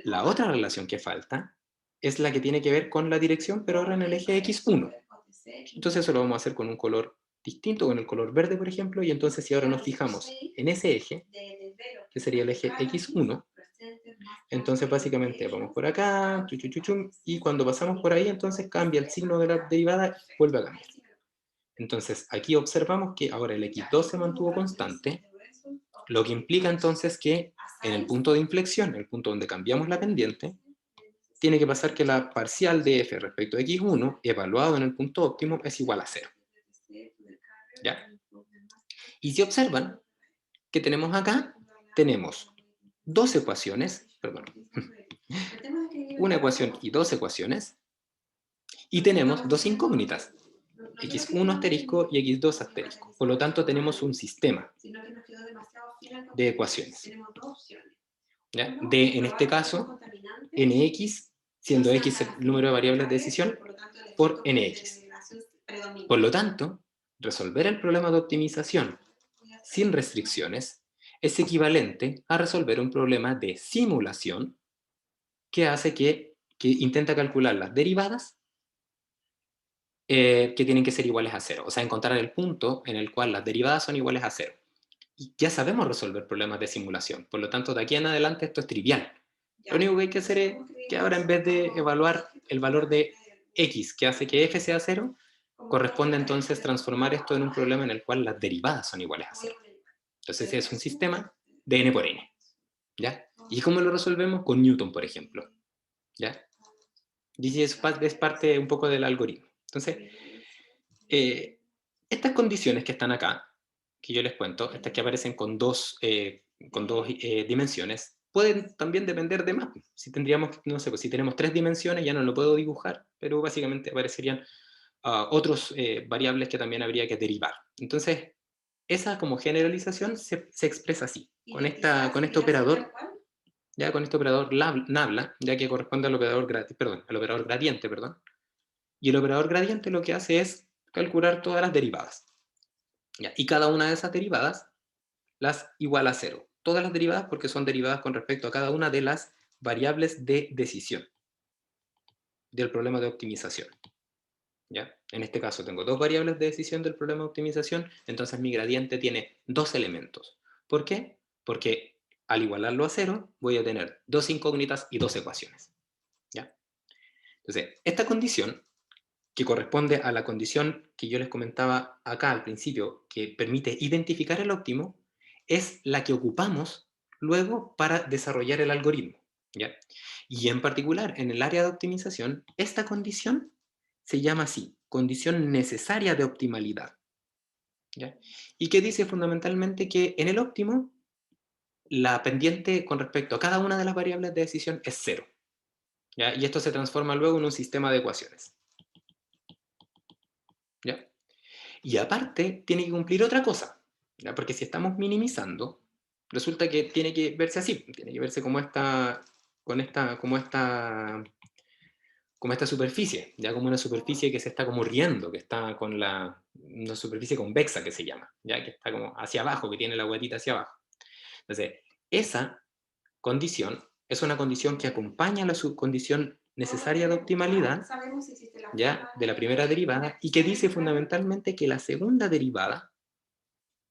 la otra relación que falta es la que tiene que ver con la dirección, pero ahora en el eje x1. Entonces eso lo vamos a hacer con un color distinto, con el color verde, por ejemplo, y entonces si ahora nos fijamos en ese eje, que sería el eje x1, entonces básicamente vamos por acá, y cuando pasamos por ahí, entonces cambia el signo de la derivada y vuelve a cambiar. Entonces aquí observamos que ahora el x2 se mantuvo constante, lo que implica entonces que en el punto de inflexión, el punto donde cambiamos la pendiente, tiene que pasar que la parcial de f respecto a x1, evaluado en el punto óptimo, es igual a 0. ¿Ya? Y si observan que tenemos acá, tenemos dos ecuaciones, perdón, una ecuación y dos ecuaciones, y tenemos dos incógnitas, x1 asterisco y x2 asterisco. Por lo tanto, tenemos un sistema de ecuaciones. ¿Ya? De, en este caso, nx, siendo x el número de variables de decisión, por nx. Por lo tanto, resolver el problema de optimización sin restricciones es equivalente a resolver un problema de simulación que hace que intenta calcular las derivadas que tienen que ser iguales a 0. O sea, encontrar el punto en el cual las derivadas son iguales a 0. Y ya sabemos resolver problemas de simulación. Por lo tanto, de aquí en adelante esto es trivial. Lo único que hay que hacer es que ahora en vez de evaluar el valor de x, que hace que f sea 0, corresponde entonces transformar esto en un problema en el cual las derivadas son iguales a 0. Entonces es un sistema de n por n. ¿Ya? ¿Y cómo lo resolvemos? Con Newton, por ejemplo. ¿Ya? Y es parte un poco del algoritmo. Entonces, estas condiciones que están acá, que yo les cuento, estas que aparecen con dos dimensiones, pueden también depender de más. Si tendríamos, no sé, pues si tenemos 3 dimensiones, ya no lo puedo dibujar, pero básicamente aparecerían otros variables que también habría que derivar. Entonces, esa como generalización se expresa así, con este operador, ya con este operador nabla, ya que corresponde al operador, al operador gradiente, perdón. Y el operador gradiente lo que hace es calcular todas las derivadas. ¿Ya? Y cada una de esas derivadas las iguala a 0. Todas las derivadas porque son derivadas con respecto a cada una de las variables de decisión del problema de optimización. ¿Ya? En este caso tengo dos variables de decisión del problema de optimización, entonces mi gradiente tiene dos elementos. ¿Por qué? Porque al igualarlo a 0 voy a tener dos incógnitas y dos ecuaciones. ¿Ya? Entonces, esta condición, que corresponde a la condición que yo les comentaba acá al principio, que permite identificar el óptimo, es la que ocupamos luego para desarrollar el algoritmo. ¿Ya? Y en particular, en el área de optimización, esta condición se llama así, condición necesaria de optimalidad. ¿Ya? Y que dice fundamentalmente que en el óptimo, la pendiente con respecto a cada una de las variables de decisión es 0. ¿Ya? Y esto se transforma luego en un sistema de ecuaciones. ¿Ya? Y aparte, tiene que cumplir otra cosa, ¿ya? Porque si estamos minimizando, resulta que tiene que verse así, tiene que verse como esta superficie, ya como una superficie que se está como riendo, que está con una superficie convexa que se llama, ya que está como hacia abajo, que tiene la guatita hacia abajo. Entonces, esa condición es una condición que acompaña a la subcondición necesaria de optimalidad, ya, de la primera derivada, y que dice fundamentalmente que la segunda derivada,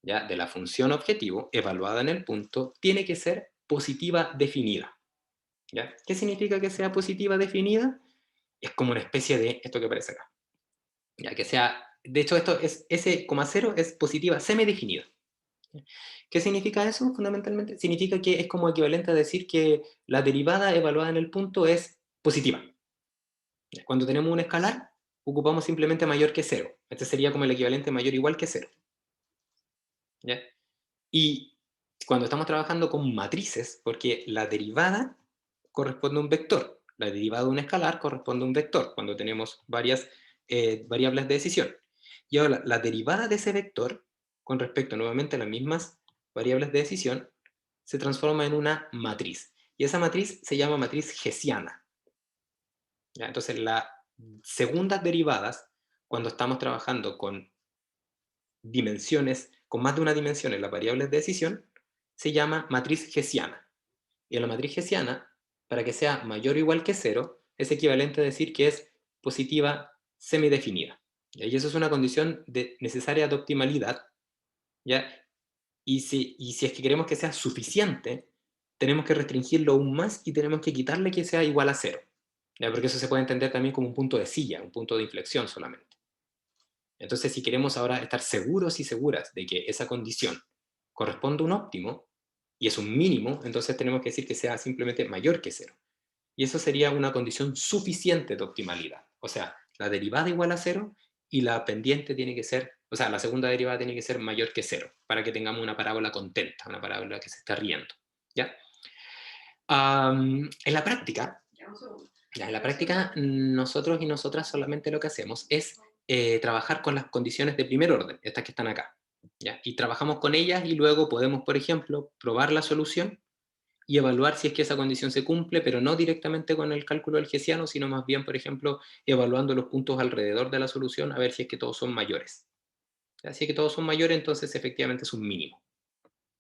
ya, de la función objetivo, evaluada en el punto, tiene que ser positiva definida. ¿Ya? ¿Qué significa que sea positiva definida? Es como una especie de esto que aparece acá. Ya que sea, de hecho, esto es S, 0 es positiva semidefinida. ¿Qué significa eso? Fundamentalmente significa que es como equivalente a decir que la derivada evaluada en el punto es positiva. Cuando tenemos un escalar, ocupamos simplemente mayor que cero. Este sería como el equivalente mayor o igual que cero. ¿Ya? Y cuando estamos trabajando con matrices, porque la derivada corresponde a un vector, la derivada de un escalar corresponde a un vector, cuando tenemos varias variables de decisión. Y ahora, la derivada de ese vector, con respecto nuevamente a las mismas variables de decisión, se transforma en una matriz. Y esa matriz se llama matriz hessiana. ¿Ya? Entonces, las segundas derivadas, cuando estamos trabajando con dimensiones, con más de una dimensión en las variables de decisión, se llama matriz hessiana. Y en la matriz hessiana, para que sea mayor o igual que cero, es equivalente a decir que es positiva semidefinida. Y eso es una condición necesaria de optimalidad, ¿ya? Y si es que queremos que sea suficiente, tenemos que restringirlo aún más y tenemos que quitarle que sea igual a cero. ¿Ya? Porque eso se puede entender también como un punto de silla, un punto de inflexión solamente. Entonces, si queremos ahora estar seguros y seguras de que esa condición corresponde a un óptimo y es un mínimo, entonces tenemos que decir que sea simplemente mayor que cero. Y eso sería una condición suficiente de optimalidad. O sea, la derivada igual a cero y la pendiente tiene que ser, o sea, la segunda derivada tiene que ser mayor que cero, para que tengamos una parábola contenta, una parábola que se está riendo. ¿Ya? En la práctica, nosotros y nosotras solamente lo que hacemos es trabajar con las condiciones de primer orden, estas que están acá. ¿Ya? Y trabajamos con ellas y luego podemos, por ejemplo, probar la solución y evaluar si es que esa condición se cumple, pero no directamente con el cálculo del hessiano, sino más bien, por ejemplo, evaluando los puntos alrededor de la solución a ver si es que todos son mayores. ¿Ya? Si es que todos son mayores, entonces efectivamente es un mínimo.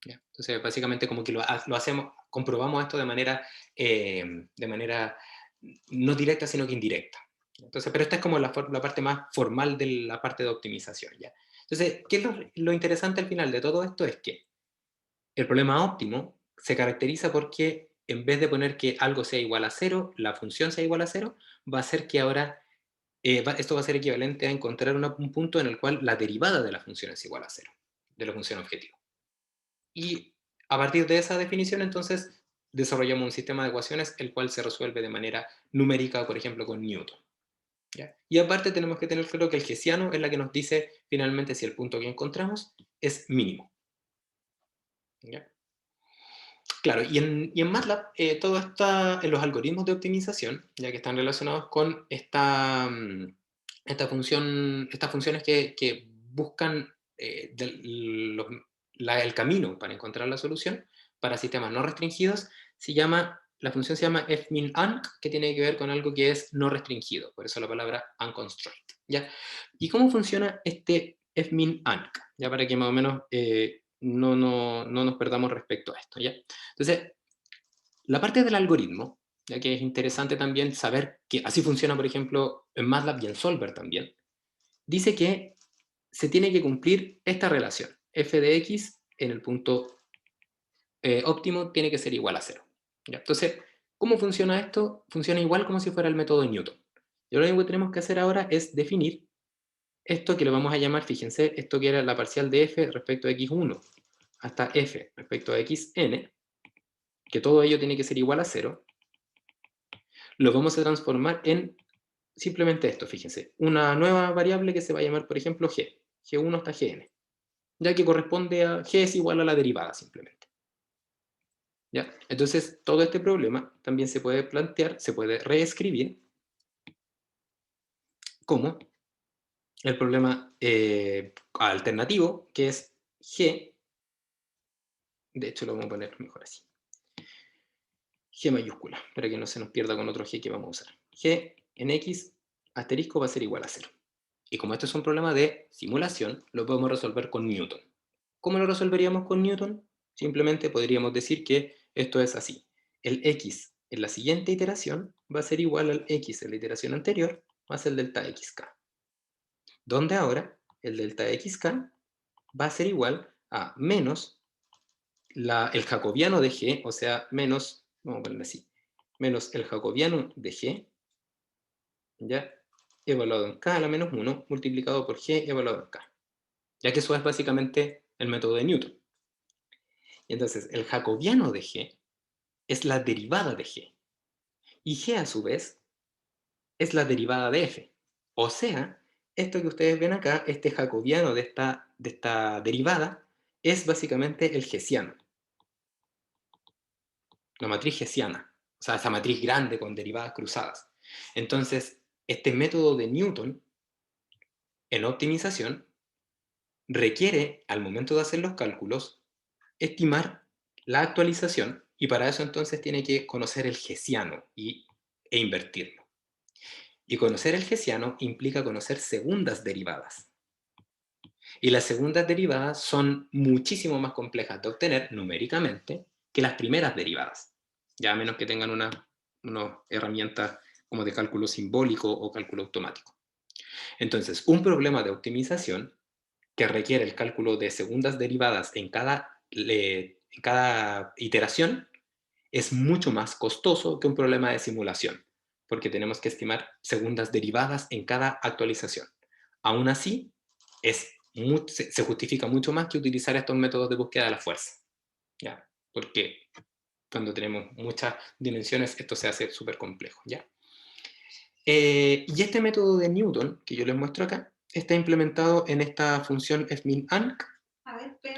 ¿Ya? Entonces, básicamente como que lo hacemos, comprobamos esto de manera no directa, sino que indirecta. Entonces, pero esta es como la parte más formal de la parte de optimización. ¿Ya? Entonces, ¿qué es lo interesante al final de todo esto? Es que el problema óptimo se caracteriza porque en vez de poner que algo sea igual a cero, la función sea igual a cero, va a ser que ahora esto va a ser equivalente a encontrar un punto en el cual la derivada de la función es igual a cero, de la función objetivo. Y a partir de esa definición, entonces, desarrollamos un sistema de ecuaciones el cual se resuelve de manera numérica, por ejemplo, con Newton. ¿Ya? Y aparte tenemos que tener claro que el hessiano es la que nos dice finalmente si el punto que encontramos es mínimo. ¿Ya? Claro, y en MATLAB todo está en los algoritmos de optimización, ya que están relacionados con estas funciones que buscan el camino para encontrar la solución para sistemas no restringidos. La función se llama fmin_unc, que tiene que ver con algo que es no restringido, por eso la palabra unconstrained. ¿Ya? ¿Y cómo funciona este fmin_unc? Ya para que más o menos no nos perdamos respecto a esto. ¿Ya? Entonces, la parte del algoritmo, ya que es interesante también saber que así funciona, por ejemplo, en MATLAB y en Solver también, dice que se tiene que cumplir esta relación. F de x en el punto óptimo tiene que ser igual a cero. ¿Ya? Entonces, ¿cómo funciona esto? Funciona igual como si fuera el método de Newton. Y lo único que tenemos que hacer ahora es definir esto que lo vamos a llamar, fíjense, esto que era la parcial de f respecto a x1 hasta f respecto a xn, que todo ello tiene que ser igual a cero, lo vamos a transformar en simplemente esto, fíjense, una nueva variable que se va a llamar, por ejemplo, g, g1 hasta gn, ya que corresponde a g es igual a la derivada simplemente. ¿Ya? Entonces, todo este problema también se puede plantear, se puede reescribir como el problema alternativo, que es g, de hecho lo vamos a poner mejor así, G mayúscula, para que no se nos pierda con otro G que vamos a usar. G en X asterisco va a ser igual a 0. Y como esto es un problema de simulación, lo podemos resolver con Newton. ¿Cómo lo resolveríamos con Newton? Simplemente podríamos decir que esto es así. El X en la siguiente iteración va a ser igual al X en la iteración anterior más el delta XK. Donde ahora el delta XK va a ser igual a menos el jacobiano de G, o sea, menos, vamos a ponerlo así, menos el jacobiano de G, ya, evaluado en K a la menos 1, multiplicado por G evaluado en K. Ya que eso es básicamente el método de Newton. Y entonces, el jacobiano de G es la derivada de G. Y g a su vez es la derivada de f. O sea, esto que ustedes ven acá, este jacobiano de esta derivada, es básicamente el hessiano. La matriz hessiana. O sea, esa matriz grande con derivadas cruzadas. Entonces, este método de Newton en optimización requiere, al momento de hacer los cálculos, estimar la actualización, y para eso entonces tiene que conocer el hessiano e invertirlo. Y conocer el hessiano implica conocer segundas derivadas. Y las segundas derivadas son muchísimo más complejas de obtener numéricamente que las primeras derivadas, ya a menos que tengan una herramienta como de cálculo simbólico o cálculo automático. Entonces, un problema de optimización que requiere el cálculo de segundas derivadas en cada iteración es mucho más costoso que un problema de simulación, porque tenemos que estimar segundas derivadas en cada actualización. Aún así, se justifica mucho más que utilizar estos métodos de búsqueda a la fuerza, ¿ya? Porque cuando tenemos muchas dimensiones esto se hace súper complejo, ¿ya? Y este método de Newton, que yo les muestro acá, está implementado en esta función fmin-anc,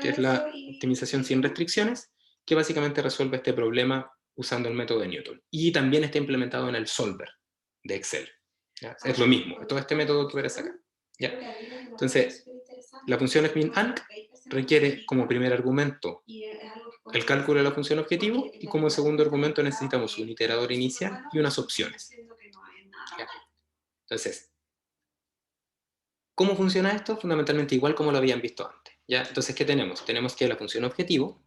que es la optimización sin restricciones, que básicamente resuelve este problema usando el método de Newton. Y también está implementado en el solver de Excel. ¿Ya? Es lo mismo, todo este método que verás acá. ¿Ya? Entonces, la función fmin-anc requiere como primer argumento el cálculo de la función objetivo, y como segundo argumento necesitamos un iterador inicial y unas opciones. ¿Ya? Entonces, ¿cómo funciona esto? Fundamentalmente igual como lo habían visto antes. ¿Ya? Entonces, ¿qué tenemos? Tenemos que la función objetivo,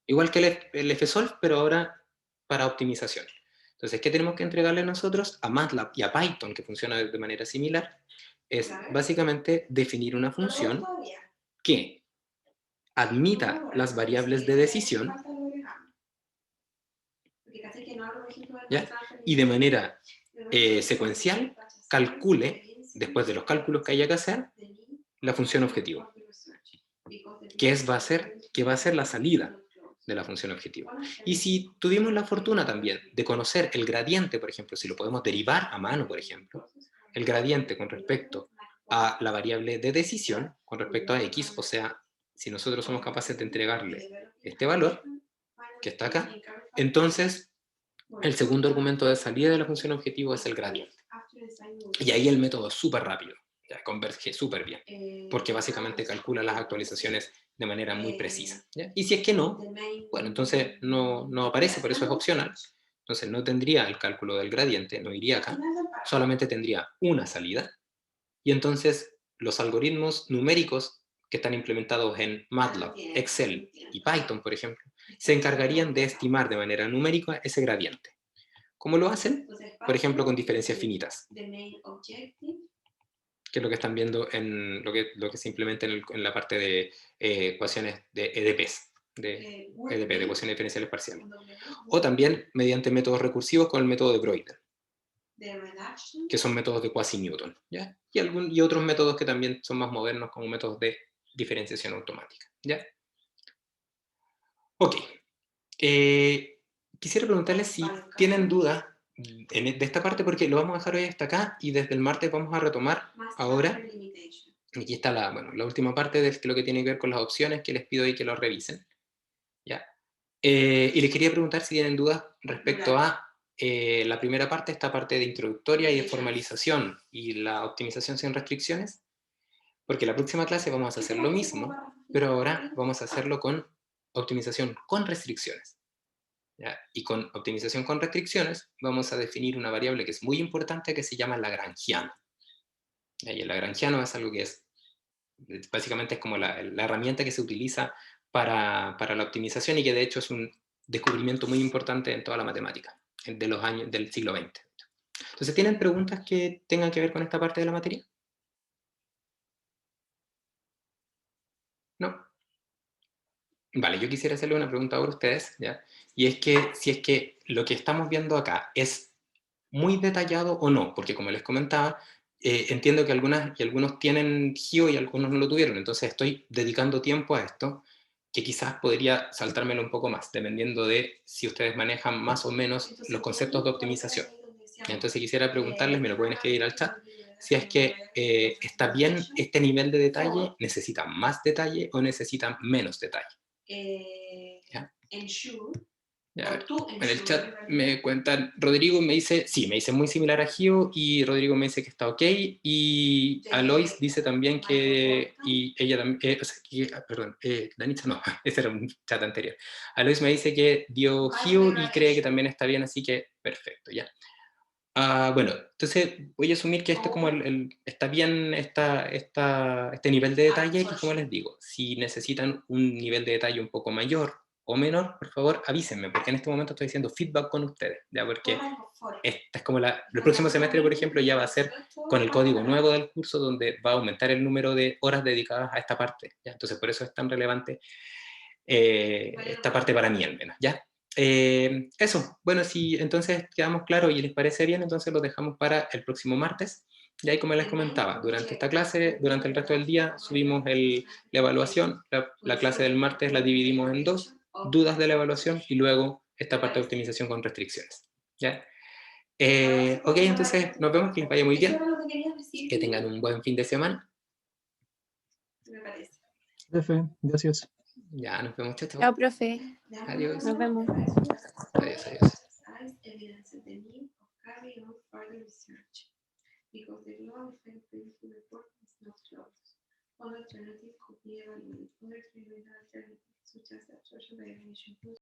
igual que el fsolve, pero ahora para optimización. Entonces, ¿qué tenemos que entregarle nosotros a MATLAB y a Python, que funciona de manera similar? Es básicamente definir una función que admita las variables de decisión, ¿ya? Y de manera secuencial calcule, después de los cálculos que haya que hacer, la función objetivo. ¿Qué va a ser la salida de la función objetivo? Y si tuvimos la fortuna también de conocer el gradiente, por ejemplo, si lo podemos derivar a mano, por ejemplo, el gradiente con respecto a la variable de decisión, con respecto a x, o sea, si nosotros somos capaces de entregarle este valor, que está acá, entonces el segundo argumento de salida de la función objetivo es el gradiente. Y ahí el método es súper rápido, ya, converge súper bien, porque básicamente calcula las actualizaciones de manera muy precisa, ¿ya? Y si es que no, bueno, entonces no aparece, por eso es opcional. Entonces no tendría el cálculo del gradiente, no iría acá, solamente tendría una salida. Y entonces los algoritmos numéricos que están implementados en MATLAB, Excel y Python, por ejemplo, se encargarían de estimar de manera numérica ese gradiente. ¿Cómo lo hacen? Por ejemplo, con diferencias finitas, que es lo que están viendo en lo que se implementa en la parte de ecuaciones de EDPs, de ecuaciones diferenciales parciales. O también mediante métodos recursivos con el método de Broyden, que son métodos de quasi-Newton, ¿ya? Y otros métodos que también son más modernos, como métodos de diferenciación automática, ¿ya? Ok. Quisiera preguntarles si tienen dudas de esta parte, porque lo vamos a dejar hoy hasta acá, y desde el martes vamos a retomar ahora. Aquí está la última parte de lo que tiene que ver con las opciones, que les pido ahí que lo revisen, ¿ya? Y les quería preguntar si tienen dudas respecto a la primera parte, esta parte de introductoria y de formalización y la optimización sin restricciones, porque la próxima clase vamos a hacer lo mismo, pero ahora vamos a hacerlo con optimización con restricciones, ¿ya? Y con optimización con restricciones vamos a definir una variable que es muy importante, que se llama lagrangiano. Y el lagrangiano es algo que básicamente es como la herramienta que se utiliza para la optimización, y que de hecho es un descubrimiento muy importante en toda la matemática de los años del siglo XX. Entonces, ¿tienen preguntas que tengan que ver con esta parte de la materia? ¿No? Vale, yo quisiera hacerle una pregunta ahora a ustedes, ¿ya? Y es que si es que lo que estamos viendo acá es muy detallado o no, porque como les comentaba, entiendo que algunos tienen GIO y algunos no lo tuvieron, entonces estoy dedicando tiempo a esto. que quizás podría saltármelo un poco más, dependiendo de si ustedes manejan más o menos los conceptos de optimización. Entonces quisiera preguntarles, me lo pueden escribir al chat, si es que está bien este nivel de detalle, necesitan más detalle o necesitan menos detalle. ¿Ya? Ya, a ver, en el chat me cuentan, Rodrigo me dice, sí, me dice muy similar a Gio, y Rodrigo me dice que está ok, y Alois dice también que, y ella también, o sea, que, perdón, Danitza no, ese era un chat anterior. Alois me dice que dio Gio y cree que también está bien, así que perfecto, ya. Bueno, entonces voy a asumir que este como está bien este nivel de detalle, y como les digo, si necesitan un nivel de detalle un poco mayor o menor, por favor avísenme, porque en este momento estoy haciendo feedback con ustedes, ya, porque esta es como el próximo semestre, por ejemplo, ya va a ser con el código nuevo del curso, donde va a aumentar el número de horas dedicadas a esta parte, ¿ya? Entonces por eso es tan relevante esta parte para mí al menos, ¿ya? Eso, bueno, si entonces quedamos claros y les parece bien, entonces lo dejamos para el próximo martes. Y ahí, como les comentaba, durante esta clase, durante el resto del día, subimos la evaluación. La clase del martes la dividimos en dos: dudas de la evaluación y luego esta parte de optimización con restricciones, ¿ya? Ok, entonces nos vemos, que les vaya muy bien, que tengan un buen fin de semana.
Profe, gracias.
Ya, nos vemos, chao, chao.
Chao, profe.
Adiós.
Nos vemos.
Adiós, adiós.
Because the law effect previously report is not closed. One alternative could be evaluated. Other treatment alternatives, such as absorption by elimination